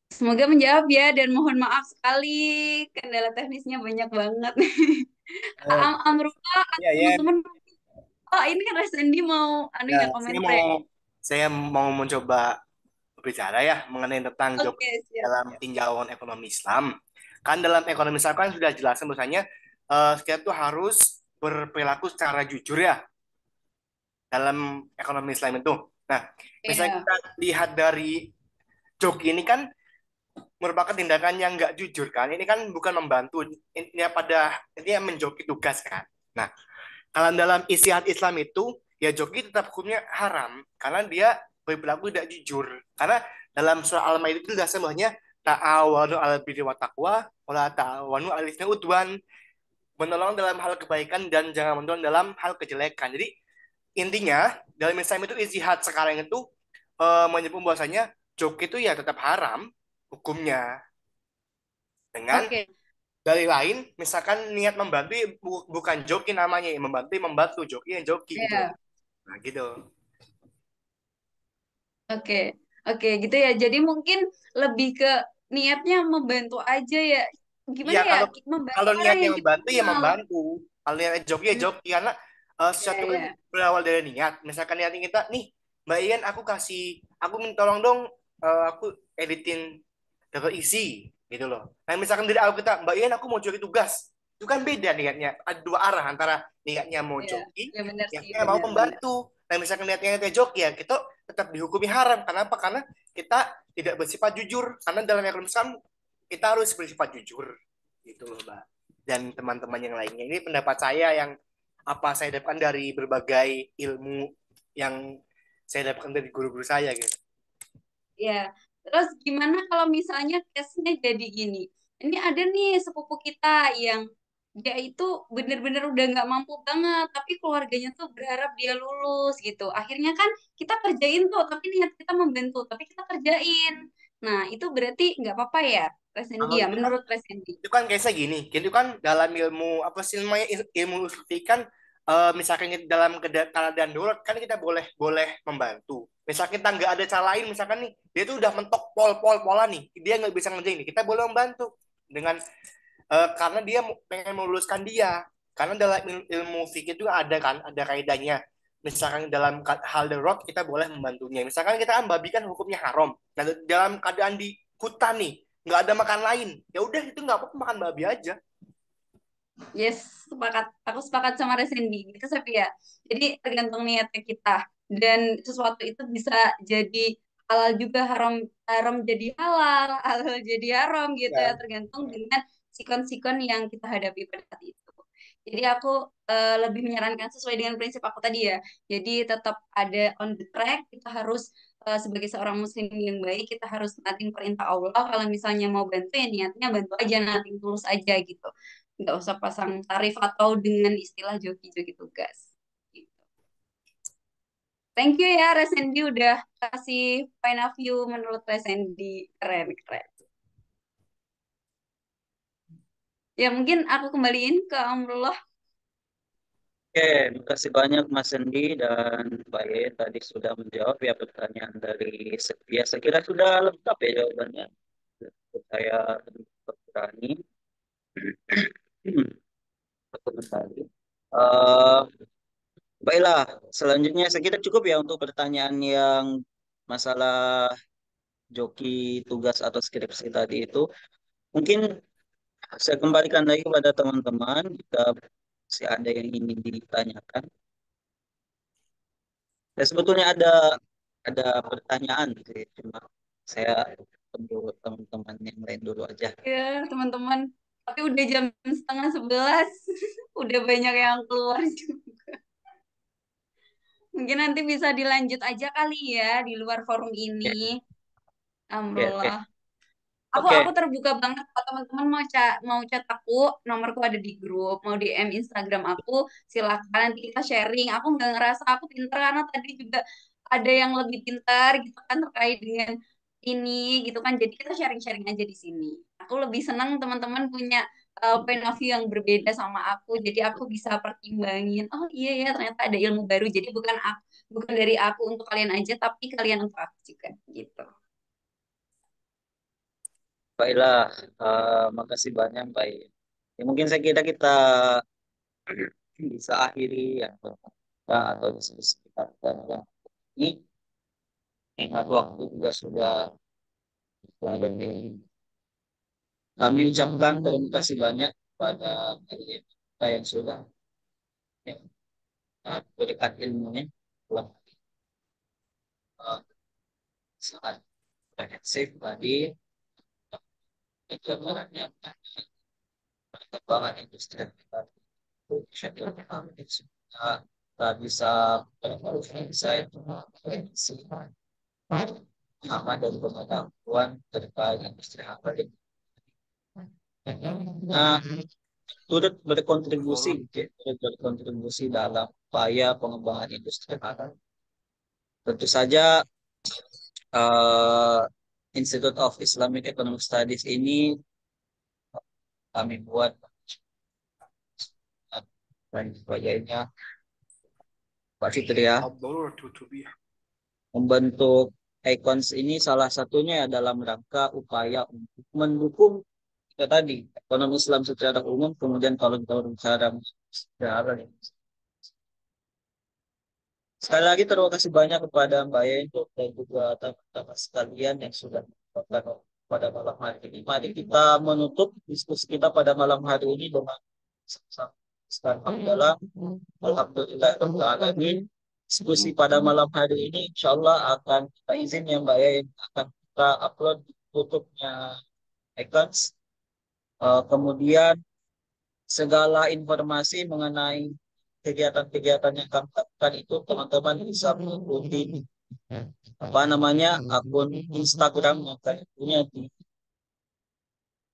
Semoga menjawab ya dan mohon maaf sekali kendala teknisnya banyak banget. Eh, Amrupa atau ya, ya. teman-teman. Oh, ini kan Resendi mau anu Ya, ya komen saya pre. mau mencoba berbicara ya mengenai tentang job Oke, siap. dalam tinjauan ekonomi Islam. Kan dalam ekonomi Islam kan sudah jelas bahwasanya kita tuh harus berperilaku secara jujur ya dalam ekonomi Islam itu. Nah, misalnya Iya, kita lihat dari joki ini kan merupakan tindakan yang nggak jujur kan. Ini kan bukan membantu, ini ini menjoki tugas kan. Nah, kalau dalam istihad Islam itu, ya joki tetap hukumnya haram karena dia berperilaku tidak jujur. Karena dalam surah Al-Maidah itu jelas bahwasanya ta'awanu 'alal birri wa taqwa wa la ta'awanu 'alal itsmi udwan. Menolong dalam hal kebaikan dan jangan menolong dalam hal kejelekan. Jadi intinya dalam Islam itu istihad sekarang itu menyebut bahwasanya joki itu ya tetap haram hukumnya dengan oke. dari lain misalkan niat membantu bukan joki namanya ya membantu joki yang joki gitu loh. Iya, Nah gitu. oke. Oke, gitu ya. Jadi mungkin lebih ke niatnya membantu aja ya. Iya, Gimana ya? kalau Membantu kalau orang niatnya yang kita membantu ya kenal. membantu. Kalau niatnya joki ya Hmm, joki karena ya, sesuatu kan ya. berawal dari niat. Misalkan niatnya kita nih, Mbak Ian aku minta tolong dong, aku editin daftar isi gitu loh. Nah misalkan dari aku kita, Mbak Ian aku mau joki tugas, itu kan beda niatnya. Ada dua arah antara niatnya mau Ya, joki, ya benar sih, niatnya mau benar-benar. membantu. Nah misalkan niatnya joki ya kita tetap dihukumi haram. Kenapa? Karena kita tidak bersifat jujur. Karena dalam ekonomi Islam kita harus bersifat jujur gitu loh Mbak dan teman-teman yang lainnya. Ini pendapat saya yang apa saya dapatkan dari berbagai ilmu yang saya dapatkan dari guru-guru saya gitu. Ya, terus gimana kalau misalnya case-nya jadi gini? Ini ada nih sepupu kita yang dia itu bener-bener udah nggak mampu banget, tapi keluarganya tuh berharap dia lulus gitu. Akhirnya kan kita kerjain tuh, tapi niat kita membantu, tapi kita kerjain. Nah, itu berarti nggak apa-apa ya, Resendi Kalau ya, menurut Resendi. itu kan kayak gini, itu kan dalam ilmu apa sih namanya ilmu usul fikih kan misalkan kita dalam keadaan darurat kan kita boleh boleh membantu. Misal kita nggak ada cara lain, misalkan nih dia tuh udah mentok pola nih, dia nggak bisa ngerjain ini, kita boleh membantu dengan karena dia pengen meluluskan dia. Karena dalam ilmu fikih itu ada kan, ada kaidahnya. Misalkan dalam hal darurat kita boleh membantunya. Misalkan kita babi kan hukumnya haram. Nah, dalam keadaan di hutan nih, nggak ada makan lain, ya udah itu nggak apa-apa makan babi aja. Yes, sepakat. Aku sepakat sama Resendi. Gitu, Sepi ya. Jadi tergantung niatnya kita. Dan sesuatu itu bisa jadi halal juga, haram haram jadi halal, halal jadi haram gitu ya. Ya. Tergantung dengan sikon-sikon yang kita hadapi pada saat itu. Jadi aku lebih menyarankan sesuai dengan prinsip aku tadi ya. Jadi tetap ada on the track. Kita harus sebagai seorang muslim yang baik, kita harus naatin perintah Allah. Kalau misalnya mau bantu ya niatnya bantu aja, nating tulus aja gitu, nggak usah pasang tarif atau dengan istilah joki-joki tugas. Gitu. Thank you ya Resendi udah kasih point of view menurut Resendi keren keren. Ya mungkin aku kembaliin ke Amrullah. Oke, terima kasih banyak Mas Sendi dan Mbak Ye tadi sudah menjawab ya pertanyaan dari ya saya kira sudah lengkap ya jawabannya. Saya berani berkomentari. Eh, Baiklah, selanjutnya saya kira cukup ya untuk pertanyaan yang masalah joki tugas atau skripsi tadi itu. Mungkin saya kembalikan lagi kepada teman-teman jika masih ada yang ingin ditanyakan. Ya, sebetulnya ada pertanyaan gitu ya, cuma saya tunggu teman-teman yang lain dulu aja. Ya, teman-teman. Tapi udah jam 10:30. Udah banyak yang keluar juga. Mungkin nanti bisa dilanjut aja kali ya di luar forum ini. Oke, oke. Alhamdulillah. Aku Oke, terbuka banget kalau teman-teman mau chat aku, nomorku ada di grup, mau DM Instagram aku, silakan nanti kita sharing. Aku nggak ngerasa aku pinter karena tadi juga ada yang lebih pintar gitu kan terkait dengan ini gitu kan. Jadi kita sharing-sharing aja di sini. Aku lebih senang teman-teman punya point of view yang berbeda sama aku. Jadi aku bisa pertimbangin. Oh iya ya ternyata ada ilmu baru. Jadi bukan dari aku untuk kalian aja, tapi kalian untuk aku juga gitu. baiklah. Makasih banyak, baik. Ya, mungkin saya kira kita bisa akhiri ya, atau diskusi kita pada ini. Ingat waktu juga sudah berlalu. Kami ucapkan terima kasih banyak pada kita yang sudah ya, berikan ilmunya dalam uh, sangat komprehensif tadi gambarannya perkembangan industri kita schedule kami sudah bisa berkolaborasi saya prediksi sama dari pengetahuan terkait industri apa nah turut berkontribusi Follow. turut berkontribusi dalam upaya pengembangan industri halal. Tentu saja eh, Institute of Islamic Economic Studies ini kami buat dan sebagainya. Pak Fitri ya, Outdoor to be. membentuk Icons ini salah satunya ya dalam rangka upaya untuk mendukung kita tadi ekonomi Islam secara umum, kemudian kalau kita bicara secara sekali lagi terima kasih banyak kepada Mbak Yento dan juga teman-teman sekalian yang sudah melakukan pada malam hari ini. Mari kita menutup diskusi kita pada malam hari ini dengan sama-sama sekarang dalam Alhamdulillah Alamin. Diskusi pada malam hari ini insya Allah akan kita izin ya Mbak ya akan kita upload di YouTube-nya Icons. Kemudian segala informasi mengenai kegiatan-kegiatan yang kami lakukan itu teman-teman bisa mengikuti apa namanya akun Instagram yang kami punya di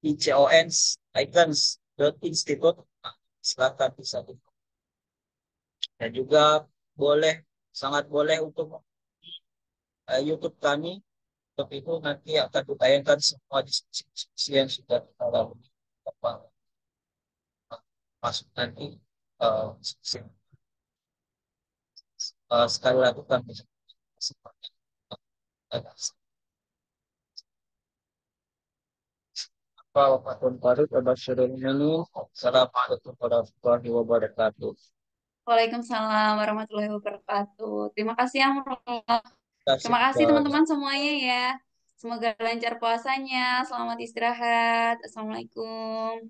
ICONS Icons.institute. Silakan bisa dan juga boleh sangat boleh untuk YouTube kami. Untuk itu nanti akan ditayangkan semua diskusi yang sudah kita lalui apa masuk nanti diskusi. Sekali lagi kami semuanya Assalamualaikum warahmatullahi wabarakatuh. Waalaikumsalam warahmatullahi wabarakatuh. Terima kasih yang Terima kasih Terima kasih banyak. teman-teman semuanya ya. Semoga lancar puasanya. Selamat istirahat. Assalamualaikum.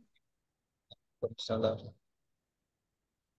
Waalaikumsalam.